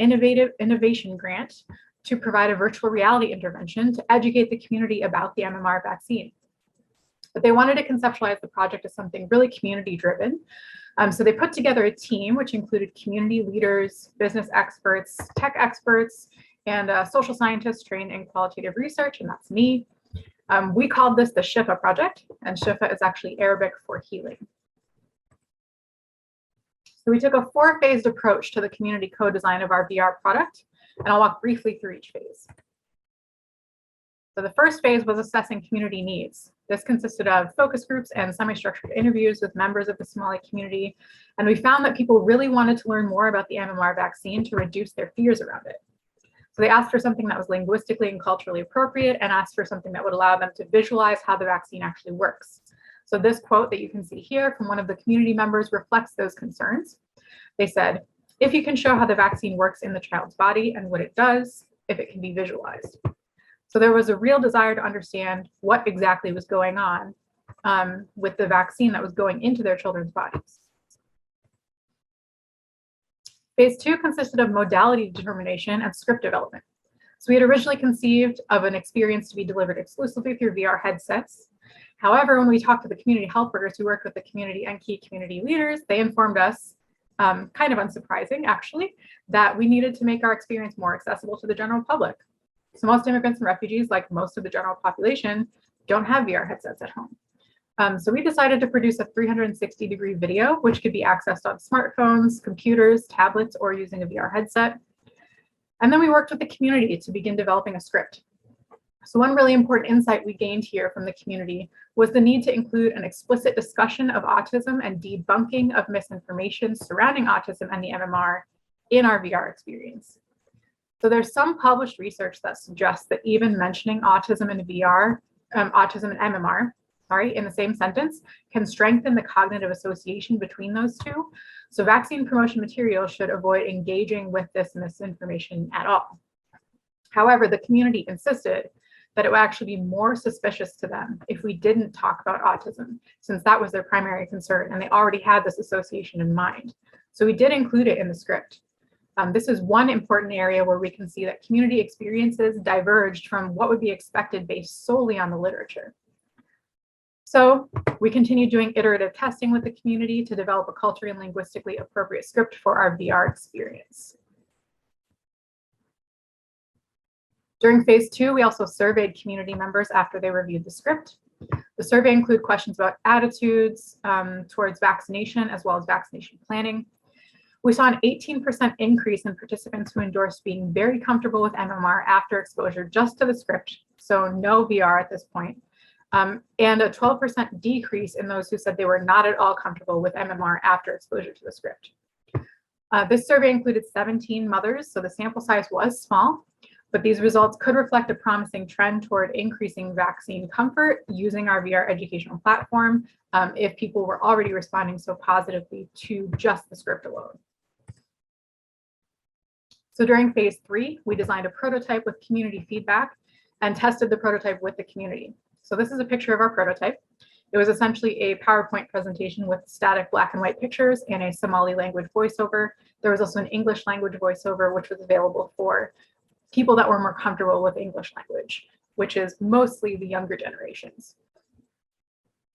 Speaker 11: innovation grant to provide a virtual reality intervention to educate the community about the MMR vaccine. But they wanted to conceptualize the project as something really community-driven. So they put together a team which included community leaders, business experts, tech experts, and social scientists trained in qualitative research, and that's me. We called this the Shifa project, and Shifa is actually Arabic for healing. So we took a 4-phased approach to the community co-design of our VR product, and I'll walk briefly through each phase. So the first phase was assessing community needs. This consisted of focus groups and semi-structured interviews with members of the Somali community, and we found that people really wanted to learn more about the MMR vaccine to reduce their fears around it. So they asked for something that was linguistically and culturally appropriate, and asked for something that would allow them to visualize how the vaccine actually works. So this quote that you can see here from one of the community members reflects those concerns. They said, "If you can show how the vaccine works in the child's body and what it does, if it can be visualized." So there was a real desire to understand what exactly was going on with the vaccine that was going into their children's bodies. Phase 2 consisted of modality determination and script development. So we had originally conceived of an experience to be delivered exclusively through VR headsets. However, when we talked to the community health workers who worked with the community and key community leaders, they informed us, kind of unsurprising actually, that we needed to make our experience more accessible to the general public. So most immigrants and refugees, like most of the general population, don't have VR headsets at home. So we decided to produce a 360-degree video, which could be accessed on smartphones, computers, tablets, or using a VR headset. And then we worked with the community to begin developing a script. So one really important insight we gained here from the community was the need to include an explicit discussion of autism and debunking of misinformation surrounding autism and the MMR in our VR experience. So there's some published research that suggests that even mentioning autism and VR, autism and MMR, in the same sentence, can strengthen the cognitive association between those two. So vaccine promotion material should avoid engaging with this misinformation at all. However, the community insisted that it would actually be more suspicious to them if we didn't talk about autism, since that was their primary concern and they already had this association in mind. So we did include it in the script. This is one important area where we can see that community experiences diverged from what would be expected based solely on the literature. So we continued doing iterative testing with the community to develop a culturally and linguistically appropriate script for our VR experience. During phase 2, we also surveyed community members after they reviewed the script. The survey included questions about attitudes towards vaccination as well as vaccination planning. We saw an 18% increase in participants who endorsed being very comfortable with MMR after exposure just to the script, so no VR at this point, and a 12% decrease in those who said they were not at all comfortable with MMR after exposure to the script. This survey included 17 mothers, so the sample size was small, but these results could reflect a promising trend toward increasing vaccine comfort using our VR educational platform if people were already responding so positively to just the script alone. So during phase 3, we designed a prototype with community feedback and tested the prototype with the community. So this is a picture of our prototype. It was essentially a PowerPoint presentation with static black and white pictures and a Somali language voiceover. There was also an English language voiceover, which was available for people that were more comfortable with English language, which is mostly the younger generations.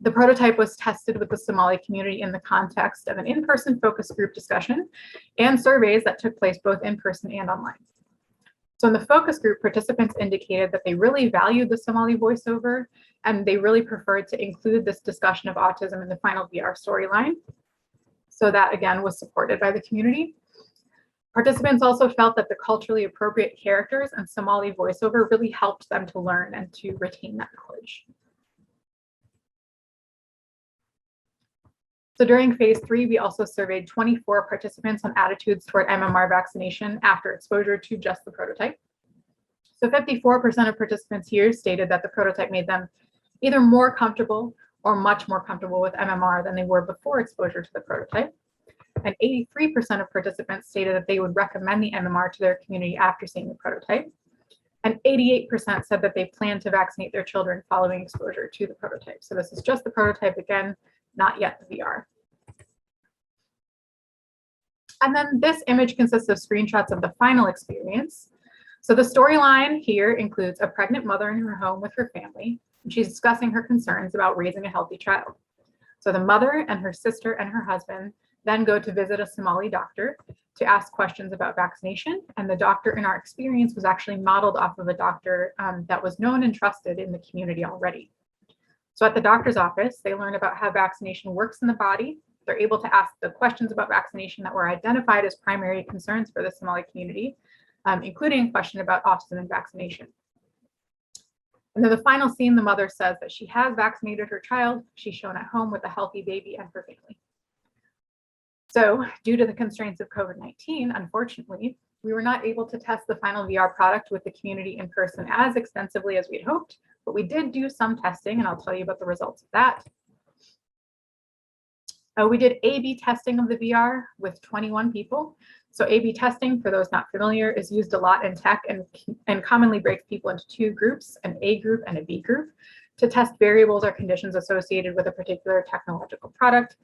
Speaker 11: The prototype was tested with the Somali community in the context of an in-person focus group discussion and surveys that took place both in person and online. So in the focus group, participants indicated that they really valued the Somali voiceover and they really preferred to include this discussion of autism in the final VR storyline. So that again was supported by the community. Participants also felt that the culturally appropriate characters and Somali voiceover really helped them to learn and to retain that knowledge. So during phase 3, we also surveyed 24 participants on attitudes toward MMR vaccination after exposure to just the prototype. So 54% of participants here stated that the prototype made them either more comfortable or much more comfortable with MMR than they were before exposure to the prototype. And 83% of participants stated that they would recommend the MMR to their community after seeing the prototype. And 88% said that they plan to vaccinate their children following exposure to the prototype. So this is just the prototype again, not yet the VR. And then this image consists of screenshots of the final experience. So the storyline here includes a pregnant mother in her home with her family. And she's discussing her concerns about raising a healthy child. So the mother and her sister and her husband then go to visit a Somali doctor to ask questions about vaccination. And the doctor in our experience was actually modeled off of a doctor that was known and trusted in the community already. So at the doctor's office, they learn about how vaccination works in the body. They're able to ask the questions about vaccination that were identified as primary concerns for the Somali community, including a question about autism and vaccination. And then the final scene, the mother says that she has vaccinated her child. She's shown at home with a healthy baby and her family. So due to the constraints of COVID-19, unfortunately, we were not able to test the final VR product with the community in person as extensively as we'd hoped, but we did do some testing, and I'll tell you about the results of that. We did A/B testing of the VR with 21 people. So A/B testing, for those not familiar, is used a lot in tech and commonly breaks people into two groups, an A group and a B group, to test variables or conditions associated with a particular technological product.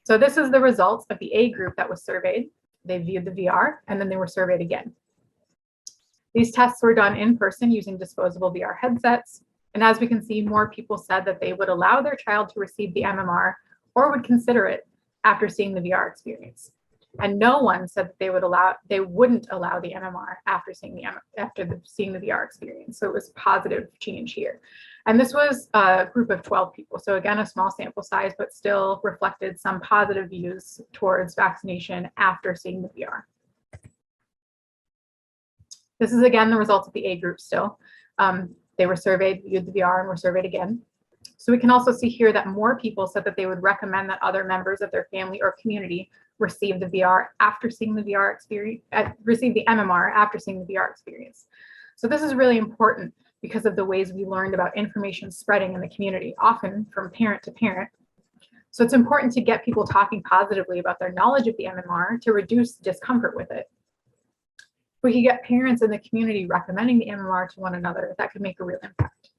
Speaker 11: So this is the results of the A group that was surveyed. They viewed the VR and then they were surveyed again. These tests were done in person using disposable VR headsets. And as we can see, more people said that they would allow their child to receive the MMR or would consider it after seeing the VR experience. And no one said that they wouldn't allow the MMR after seeing the VR experience. So it was positive change here. And this was a group of 12 people. So again, a small sample size, but still reflected some positive views towards vaccination after seeing the VR. This is again the results of the A group still. They were surveyed, viewed the VR, and were surveyed again. So we can also see here that more people said that they would recommend that other members of their family or community receive the VR after seeing the VR experience, receive the MMR after seeing the VR experience. So this is really important because of the ways we learned about information spreading in the community, often from parent to parent. So it's important to get people talking positively about their knowledge of the MMR to reduce discomfort with it. If we could get parents in the community recommending the MMR to one another, that could make a real impact.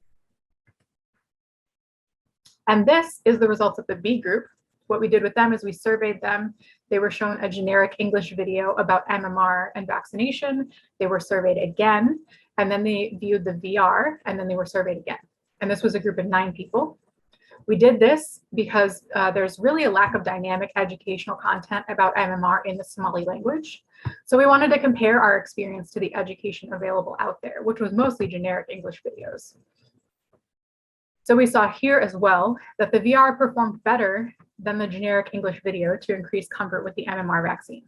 Speaker 11: And this is the results of the B group. What we did with them is we surveyed them. They were shown a generic English video about MMR and vaccination. They were surveyed again, and then they viewed the VR, and then they were surveyed again. And this was a group of 9 people. We did this because there's really a lack of dynamic educational content about MMR in the Somali language. So we wanted to compare our experience to the education available out there, which was mostly generic English videos. So we saw here as well that the VR performed better than the generic English video to increase comfort with the MMR vaccine.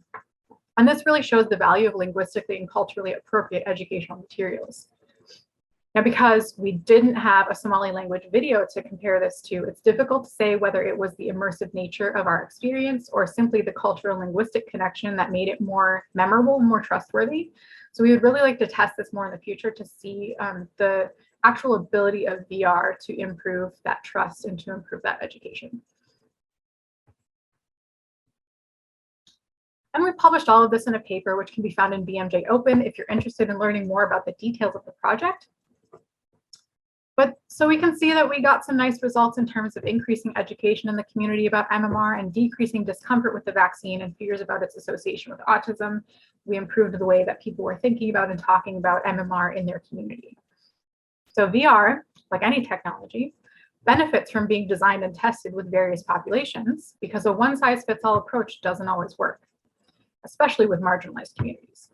Speaker 11: And this really shows the value of linguistically and culturally appropriate educational materials. Now, because we didn't have a Somali language video to compare this to, it's difficult to say whether it was the immersive nature of our experience or simply the cultural linguistic connection that made it more memorable, more trustworthy. So we would really like to test this more in the future to see the actual ability of VR to improve that trust and to improve that education. And we published all of this in a paper, which can be found in BMJ Open if you're interested in learning more about the details of the project. But so we can see that we got some nice results in terms of increasing education in the community about MMR and decreasing discomfort with the vaccine and fears about its association with autism. We improved the way that people were thinking about and talking about MMR in their community. So VR, like any technology, benefits from being designed and tested with various populations because a one-size-fits-all approach doesn't always work, especially with marginalized communities.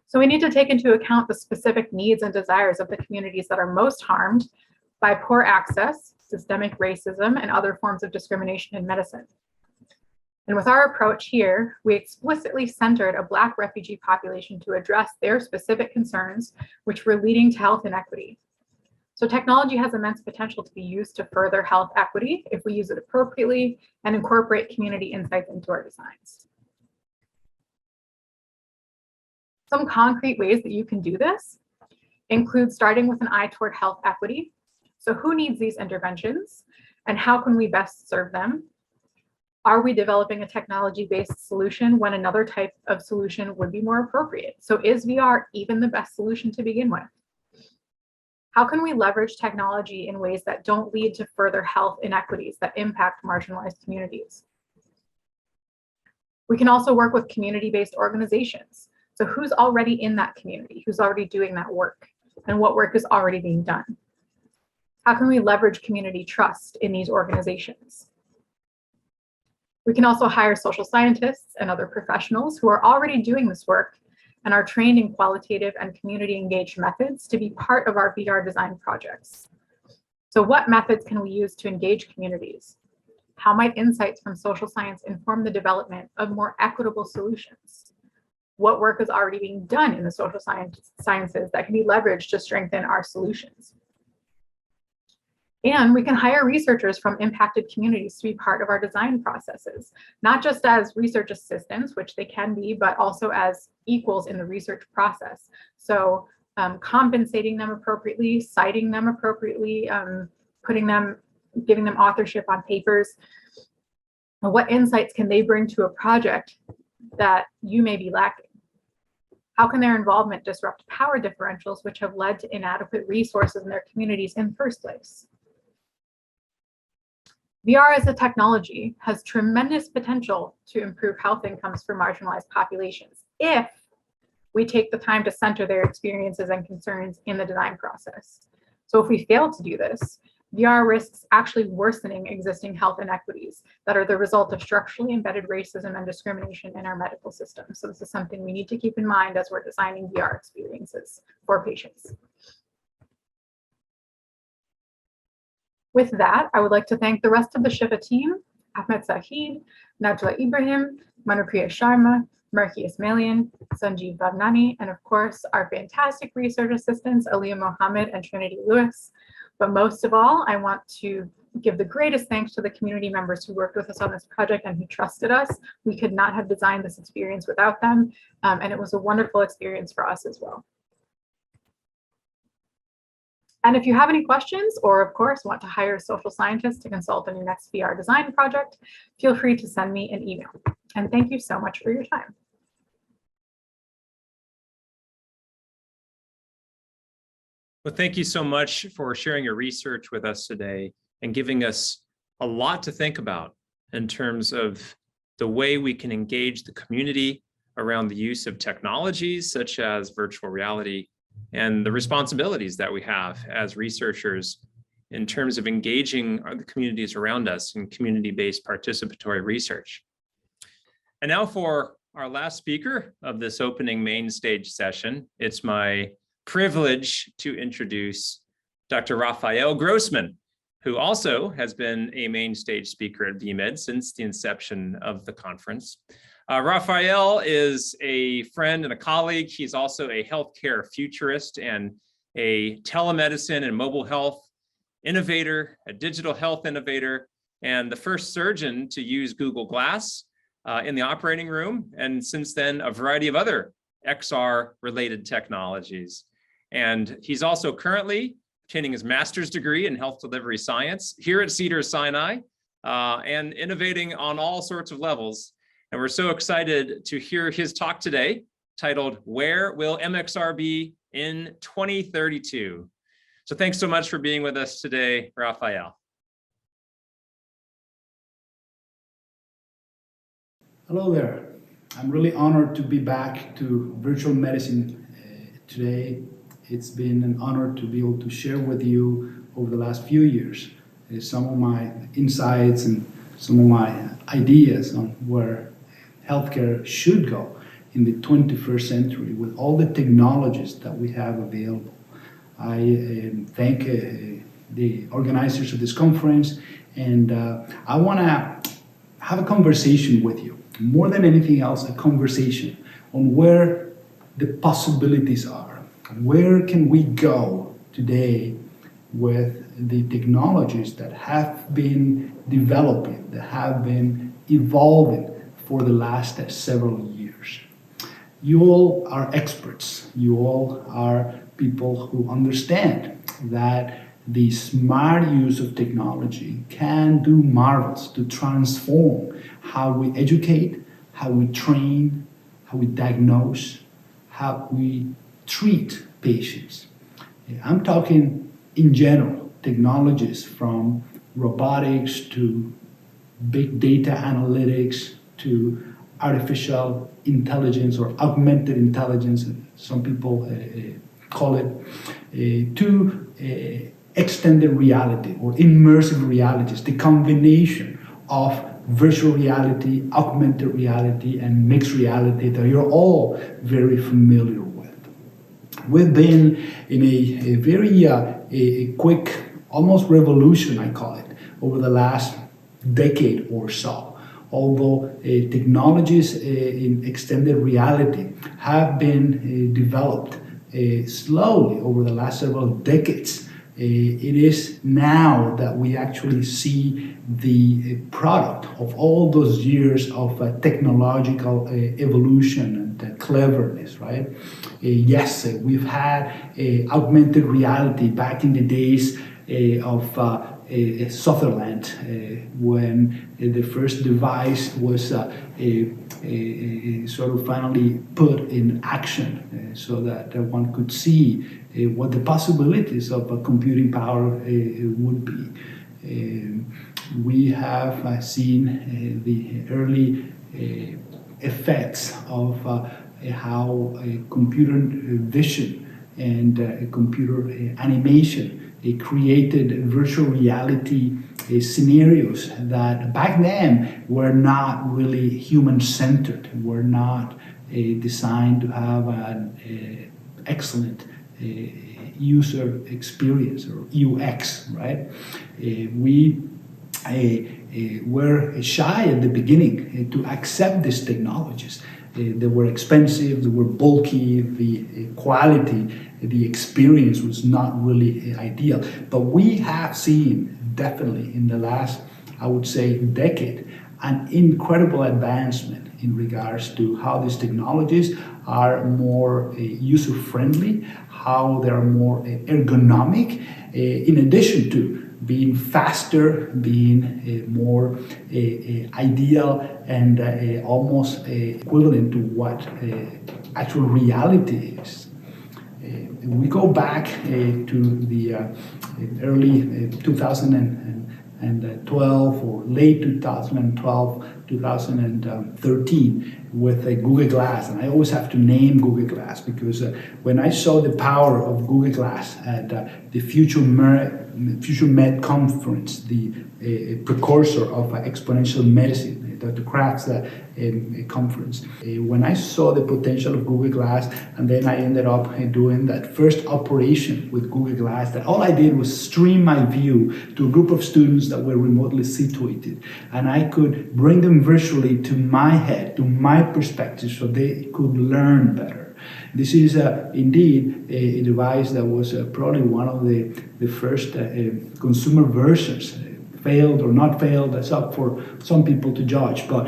Speaker 11: So we need to take into account the specific needs and desires of the communities that are most harmed by poor access, systemic racism, and other forms of discrimination in medicine. And with our approach here, we explicitly centered a Black refugee population to address their specific concerns, which were leading to health inequity. So technology has immense potential to be used to further health equity if we use it appropriately and incorporate community insights into our designs. Some concrete ways that you can do this include starting with an eye toward health equity. So who needs these interventions and how can we best serve them? Are we developing a technology-based solution when another type of solution would be more appropriate? So is VR even the best solution to begin with? How can we leverage technology in ways that don't lead to further health inequities that impact marginalized communities? We can also work with community-based organizations. So who's already in that community? Who's already doing that work? And what work is already being done? How can we leverage community trust in these organizations? We can also hire social scientists and other professionals who are already doing this work and are trained in qualitative and community engaged methods to be part of our VR design projects. So what methods can we use to engage communities? How might insights from social science inform the development of more equitable solutions? What work is already being done in the social sciences that can be leveraged to strengthen our solutions? And we can hire researchers from impacted communities to be part of our design processes, not just as research assistants, which they can be, but also as equals in the research process. So compensating them appropriately, citing them appropriately, giving them authorship on papers. What insights can they bring to a project that you may be lacking? How can their involvement disrupt power differentials which have led to inadequate resources in their communities in the first place? VR as a technology has tremendous potential to improve health incomes for marginalized populations if we take the time to center their experiences and concerns in the design process. So if we fail to do this, VR risks actually worsening existing health inequities that are the result of structurally embedded racism and discrimination in our medical system. So this is something we need to keep in mind as we're designing VR experiences for patients. With that, I would like to thank the rest of the Shifa team, Ahmed Zahid, Najla Ibrahim, Manupriya Sharma, Murki Ismailian, Sanjeev Bhavnani, and of course, our fantastic research assistants, Aliyah Mohammed and Trinity Lewis. But most of all, I want to give the greatest thanks to the community members who worked with us on this project and who trusted us. We could not have designed this experience without them, and it was a wonderful experience for us as well. And if you have any questions, or of course want to hire a social scientist to consult on your next VR design project, feel free to send me an email. And thank you so much for your time.
Speaker 1: Well, thank you so much for sharing your research with us today and giving us a lot to think about in terms of the way we can engage the community around the use of technologies such as virtual reality and the responsibilities that we have as researchers in terms of engaging the communities around us in community-based participatory research. And now for our last speaker of this opening main stage session, it's my privilege to introduce Dr. Raphael Grossman, who also has been a main stage speaker at VMed since the inception of the conference. Raphael is a friend and a colleague. He's also a healthcare futurist and a telemedicine and mobile health innovator, a digital health innovator, and the first surgeon to use Google Glass in the operating room, and since then, a variety of other XR-related technologies. And he's also currently obtaining his master's degree in health delivery science here at Cedars-Sinai and innovating on all sorts of levels. And we're so excited to hear his talk today titled, Where Will MXR Be in 2032? So thanks so much for being with us today, Raphael.
Speaker 12: Hello there. I'm really honored to be back to virtual medicine today. It's been an honor to be able to share with you over the last few years some of my insights and some of my ideas on where healthcare should go in the 21st century with all the technologies that we have available. I thank the organizers of this conference, and I want to have a conversation with you. More than anything else, a conversation on where the possibilities are. Where can we go today with the technologies that have been developing, that have been evolving for the last several years? You all are experts. You all are people who understand that the smart use of technology can do marvels to transform how we educate, how we train, how we diagnose, how we treat patients. I'm talking in general, technologies from robotics to big data analytics to artificial intelligence or augmented intelligence, some people call it, to extended reality or immersive realities, the combination of virtual reality, augmented reality, and mixed reality that you're all very familiar with. We've been in a very a quick, almost revolution, I call it, over the last decade or so. Although technologies in extended reality have been developed slowly over the last several decades, it is now that we actually see the product of all those years of technological evolution and cleverness, right? Yes, we've had augmented reality back in the days of Sutherland, when the first device was sort of finally put in action so that one could see what the possibilities of computing power would be. We have seen the early effects of how computer vision and computer animation created virtual reality scenarios that back then were not really human-centered, were not designed to have an excellent user experience or UX, right? We were shy at the beginning to accept these technologies. They were expensive, they were bulky, the quality, the experience was not really ideal. But we have seen definitely in the last, I would say, decade, an incredible advancement in regards to how these technologies are more user-friendly, how they're more ergonomic, in addition to being faster, being more ideal and almost equivalent to what actual reality is. We go back to the early 2012 or late 2012, 2013 with Google Glass. And I always have to name Google Glass because when I saw the power of Google Glass at the Future Med conference, the precursor of exponential medicine, Dr. Kraft's conference. When I saw the potential of Google Glass, and then I ended up doing that first operation with Google Glass, that all I did was stream my view to a group of students that were remotely situated. And I could bring them virtually to my head, to my perspective, so they could learn better. This is indeed a device that was probably one of the first consumer versions. Failed or not failed, that's up for some people to judge, but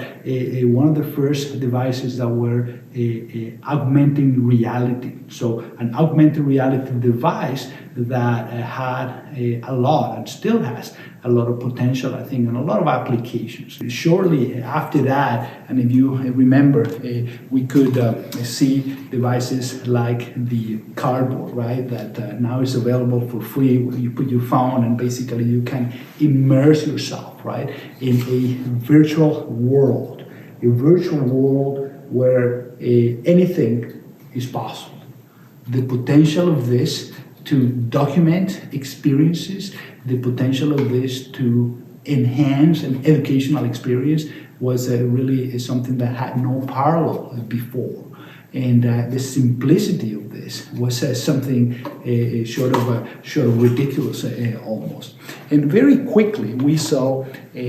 Speaker 12: one of the first devices that were augmenting reality. So an augmented reality device that had a lot and still has a lot of potential, I think, and a lot of applications. Shortly after that, and if you remember, we could see devices like the cardboard, right, that now is available for free. You put your phone and basically you can immerse yourself, right, in a virtual world where anything is possible. The potential of this to document experiences, the potential of this to enhance an educational experience was really something that had no parallel before. And the simplicity of this was something short of ridiculous almost. And very quickly we saw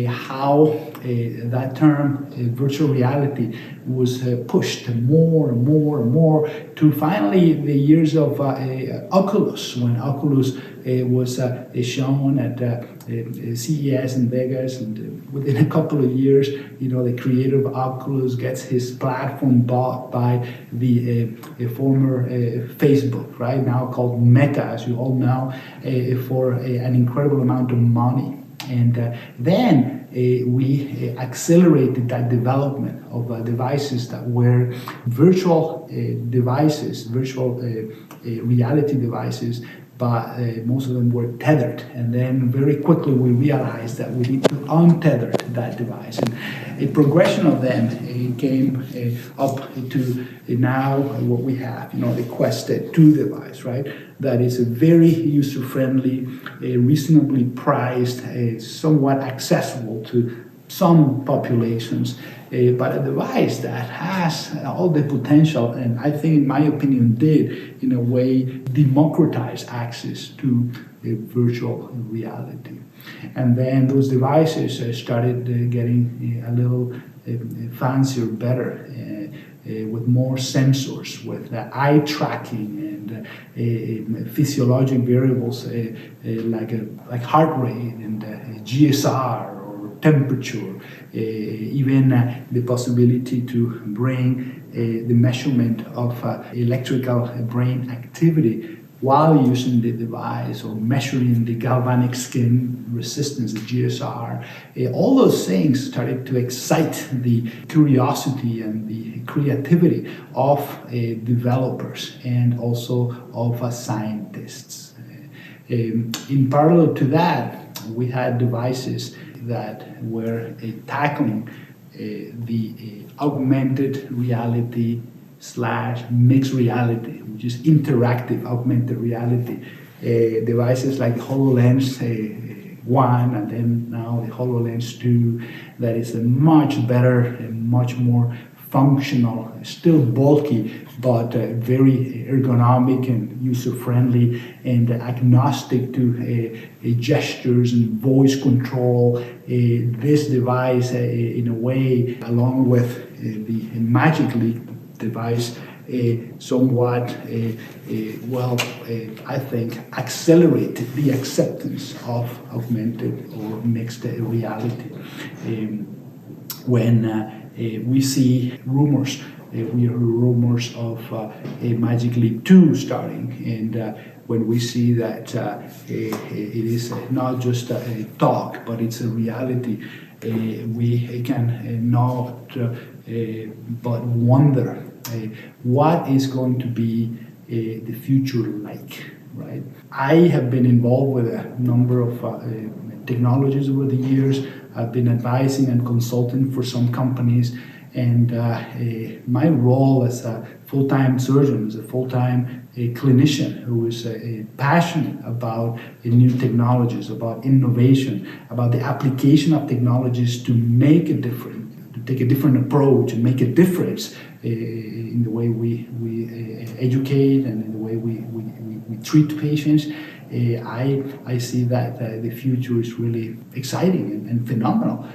Speaker 12: how that term virtual reality was pushed more and more and more to finally the years of Oculus, when Oculus was shown at CES in Vegas, and within a couple of years, the creator of Oculus gets his platform bought by the former Facebook, right now called Meta, as you all know, for an incredible amount of money. And then we accelerated that development of devices that were virtual devices, virtual reality devices, but most of them were tethered. And then very quickly we realized that we need to untether that device. And a progression of them came up to now what we have, the Quest 2 device, right? That is a very user-friendly, reasonably priced, somewhat accessible to some populations, but a device that has all the potential, and I think, in my opinion, did, in a way, democratize access to virtual reality. And then those devices started getting a little fancier, better, with more sensors, with eye tracking and physiologic variables like heart rate and GSR or temperature, even the possibility to bring the measurement of electrical brain activity while using the device, or measuring the galvanic skin resistance, the GSR. All those things started to excite the curiosity and the creativity of developers and also of scientists. In parallel to that, we had devices that were tackling the augmented reality / mixed reality, which is interactive augmented reality. Devices like the HoloLens 1 and then now the HoloLens 2, that is a much better and much more functional, still bulky, but very ergonomic and user-friendly and agnostic to gestures and voice control. This device, in a way, along with the Magic Leap device, somewhat, I think, accelerated the acceptance of augmented or mixed reality. When we see rumors, we hear rumors of a Magic Leap 2 starting, and when we see that it is not just a talk, but it's a reality, we can not but wonder what is going to be the future like, right? I have been involved with a number of technologies over the years. I've been advising and consulting for some companies, and my role as a full-time surgeon, as a full-time clinician who is passionate about new technologies, about innovation, about the application of technologies to make a difference, to take a different approach and make a difference in the way we educate and in the way we treat patients. I see that the future is really exciting and phenomenal.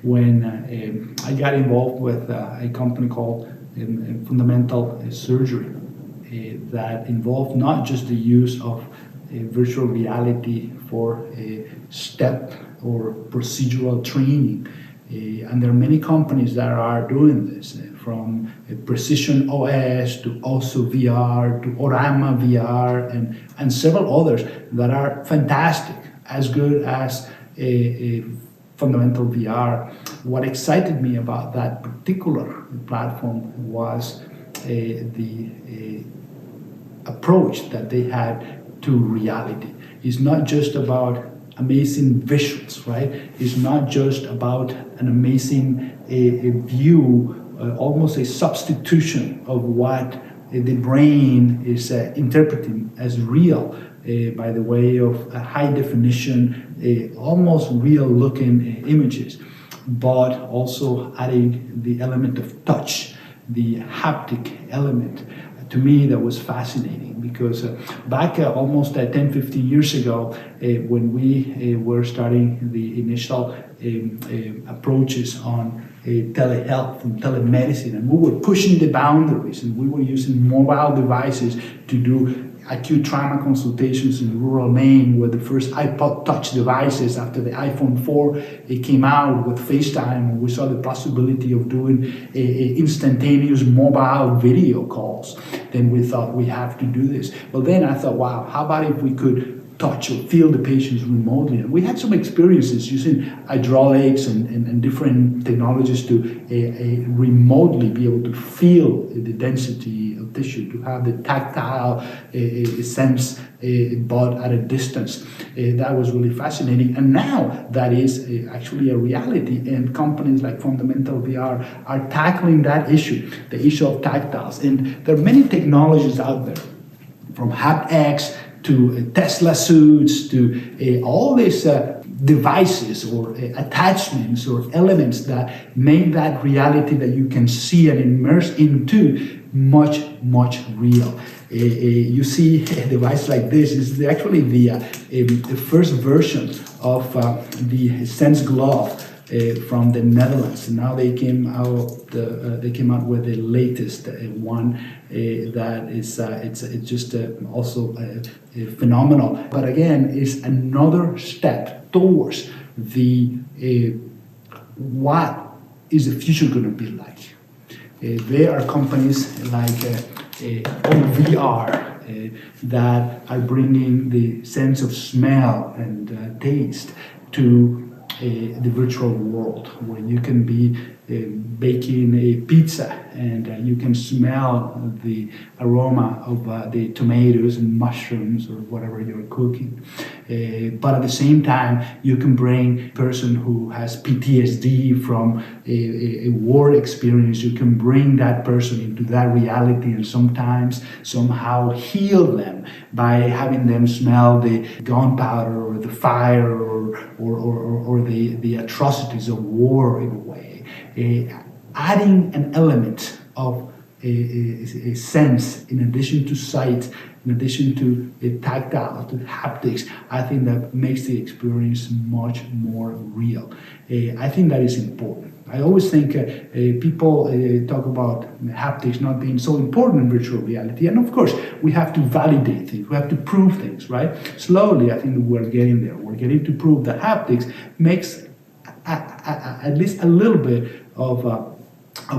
Speaker 12: When I got involved with a company called Fundamental Surgery that involved not just the use of virtual reality for step or procedural training, and there are many companies that are doing this, from Precision OS to also VR to Orama VR and several others that are fantastic, as good as a Fundamental VR. What excited me about that particular platform was the approach that they had to reality. It's not just about amazing visuals, right? It's not just about an amazing view, almost a substitution of what the brain is interpreting as real by the way of high definition, almost real looking images, but also adding the element of touch, the haptic element. To me, that was fascinating because back almost 10, 15 years ago, when we were starting the initial approaches on telehealth and telemedicine, and we were pushing the boundaries, and we were using mobile devices to do acute trauma consultations in rural Maine, where the first iPod Touch devices after the iPhone 4 it came out with FaceTime, and we saw the possibility of doing instantaneous mobile video calls. Then we thought we have to do this. Well, then I thought, wow, how about if we could touch or feel the patients remotely? And we had some experiences using hydraulics and different technologies to remotely be able to feel the density of tissue, to have the tactile sense but at a distance. That was really fascinating. And now that is actually a reality, and companies like Fundamental VR are tackling that issue, the issue of tactiles. And there are many technologies out there, from haptics to Tesla suits, to all these devices or attachments or elements that make that reality that you can see and immerse into much, much real. You see a device like this is actually the first version of the Sense Glove from the Netherlands. And now they came out with the latest one that is it's just also phenomenal. But again, it's another step towards the what is the future going to be like. There are companies like OVR that are bringing the sense of smell and taste to the virtual world, where you can be baking a pizza and you can smell the aroma of the tomatoes and mushrooms or whatever you're cooking. But at the same time, you can bring a person who has PTSD from a war experience, you can bring that person into that reality and sometimes somehow heal them by having them smell the gunpowder or the fire or the atrocities of war in a way. Adding an element of a sense in addition to sight, in addition to tactile, to haptics, I think that makes the experience much more real. I think that is important. I always think people talk about haptics not being so important in virtual reality, and of course we have to validate things, we have to prove things, right? Slowly, I think we're getting there. We're getting to prove that haptics makes at least a little bit of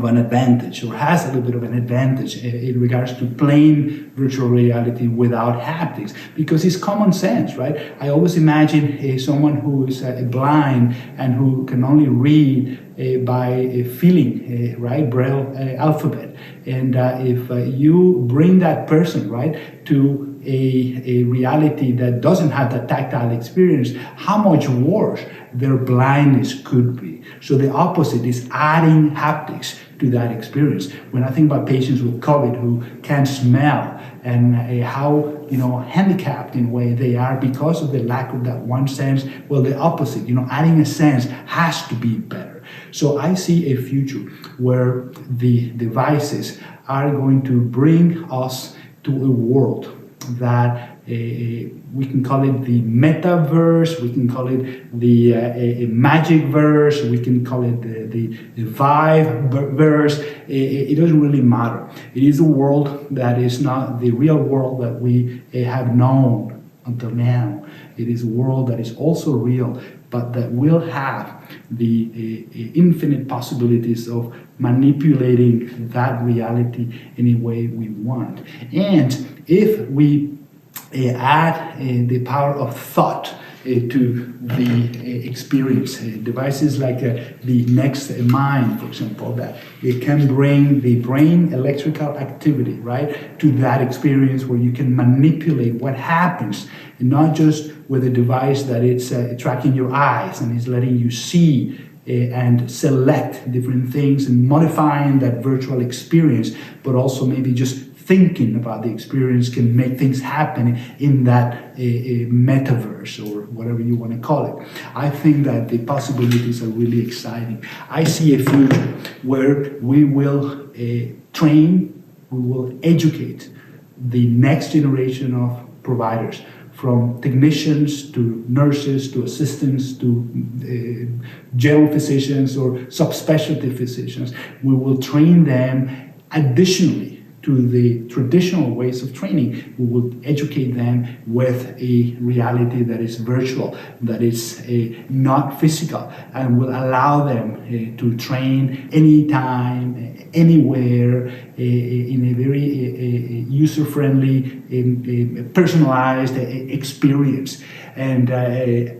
Speaker 12: an advantage, or has a little bit of an advantage in regards to plain virtual reality without haptics, because it's common sense, right? I always imagine someone who is blind and who can only read by feeling, right, Braille alphabet. And if you bring that person, right, to a reality that doesn't have that tactile experience, how much worse their blindness could be. So the opposite is adding haptics to that experience. When I think about patients with COVID who can't smell, and how handicapped in a way they are because of the lack of that one sense, well, the opposite, adding a sense has to be better. So I see a future where the devices are going to bring us to a world that we can call it the metaverse, we can call it the magic verse, we can call it the vibe verse. It doesn't really matter. It is a world that is not the real world that we have known until now. It is a world that is also real, but that will have the infinite possibilities of manipulating that reality in a way we want. And if we add the power of thought to the experience, devices like the Next Mind, for example, that it can bring the brain electrical activity, right, to that experience where you can manipulate what happens, and not just with a device that it's tracking your eyes and is letting you see and select different things and modifying that virtual experience, but also maybe just thinking about the experience can make things happen in that metaverse, or whatever you want to call it. I think that the possibilities are really exciting. I see a future where we will train, we will educate the next generation of providers from technicians to nurses to assistants to general physicians or subspecialty physicians. We will train them additionally to the traditional ways of training. We will educate them with a reality that is virtual, that is not physical, and will allow them to train anytime, anywhere, in a very user-friendly, personalized experience. And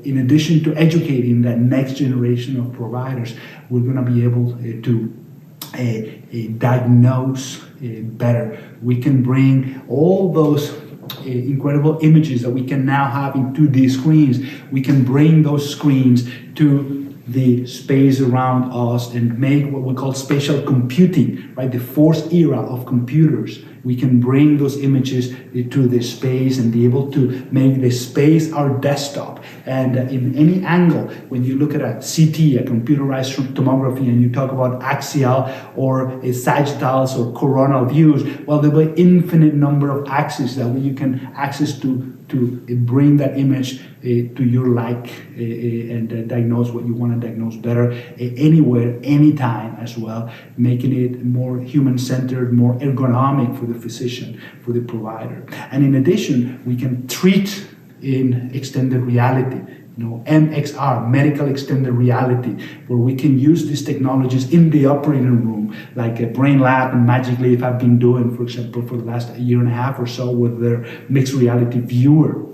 Speaker 12: in addition to educating that next generation of providers, we're going to be able to diagnose better. We can bring all those incredible images that we can now have in 2D screens. We can bring those screens to the space around us and make what we call spatial computing, right? The fourth era of computers. We can bring those images to the space and be able to make the space our desktop. And in any angle, when you look at a CT, a computerized tomography, and you talk about axial or sagittals or coronal views, well, there'll be an infinite number of axes that you can access to bring that image to your like and diagnose what you want to diagnose better anywhere, anytime as well, making it more human-centered, more ergonomic for the physician, for the provider. And in addition, we can treat in extended reality, MXR, medical extended reality, where we can use these technologies in the operating room, like Brainlab and Magic Leap have been doing, for example, for the last year and a half or so with their mixed reality viewer,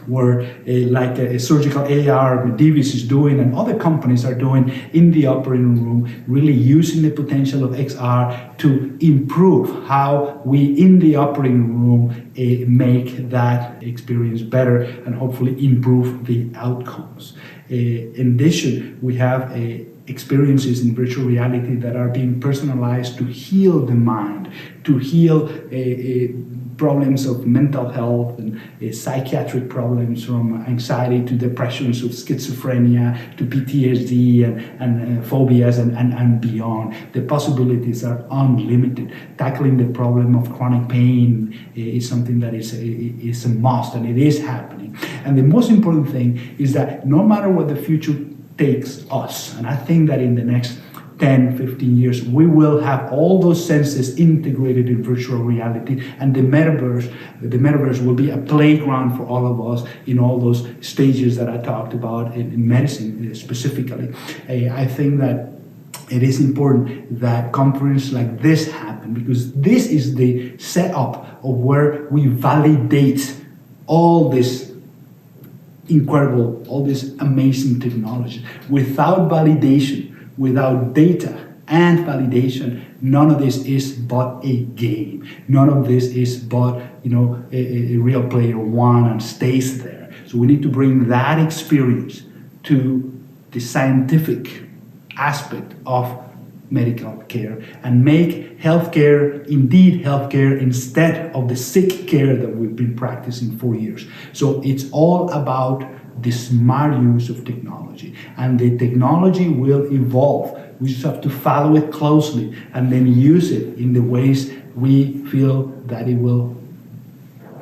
Speaker 12: where like a surgical AR Divis is doing and other companies are doing in the operating room, really using the potential of XR to improve how we in the operating room make that experience better and hopefully improve the outcomes. In addition, we have experiences in virtual reality that are being personalized to heal the mind, to heal problems of mental health and psychiatric problems, from anxiety to depressions, of schizophrenia to PTSD and phobias and beyond. The possibilities are unlimited. Tackling the problem of chronic pain is something that is a must, and it is happening. And the most important thing is that no matter what the future takes us, and I think that in the next 10, 15 years, we will have all those senses integrated in virtual reality, and the metaverse will be a playground for all of us in all those stages that I talked about in medicine specifically. I think that it is important that conferences like this happen, because this is the setup of where we validate all this incredible, all this amazing technology. Without validation, without data and validation, none of this is but a game. None of this is but a real player one and stays there. So we need to bring that experience to the scientific aspect of medical care and make healthcare indeed healthcare instead of the sick care that we've been practicing for years. So it's all about the smart use of technology, and the technology will evolve. We just have to follow it closely and then use it in the ways we feel that it will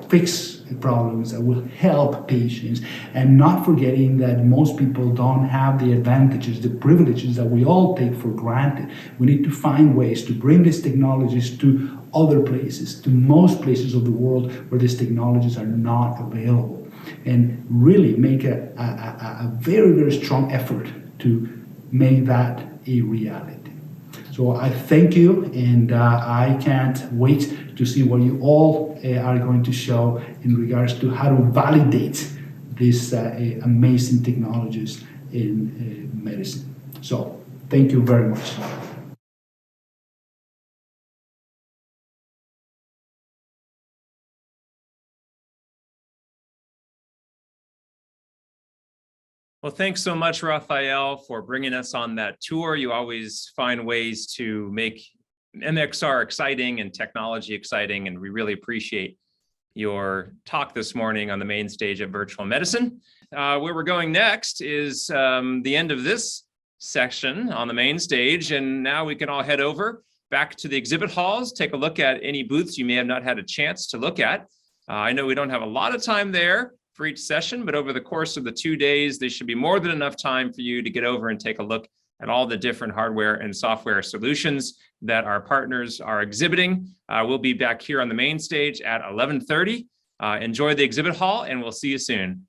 Speaker 12: fix problems, that will help patients, and not forgetting that most people don't have the advantages, the privileges that we all take for granted. We need to find ways to bring these technologies to other places, to most places of the world where these technologies are not available, and really make a very, very strong effort to make that a reality. So I thank you, and I can't wait to see what you all are going to show in regards to how to validate these amazing technologies in medicine. So thank you very much.
Speaker 1: Well, thanks so much, Rafael, for bringing us on that tour. You always find ways to make MXR exciting and technology exciting, and we really appreciate your talk this morning on the main stage of virtual medicine. Where we're going next is the end of this section on the main stage, and now we can all head over back to the exhibit halls, take a look at any booths you may have not had a chance to look at. I know we don't have a lot of time there for each session, but over the course of the 2 days, there should be more than enough time for you to get over and take a look at all the different hardware and software solutions that our partners are exhibiting. We'll be back here on the main stage at 11:30. Enjoy the exhibit hall, and we'll see you soon.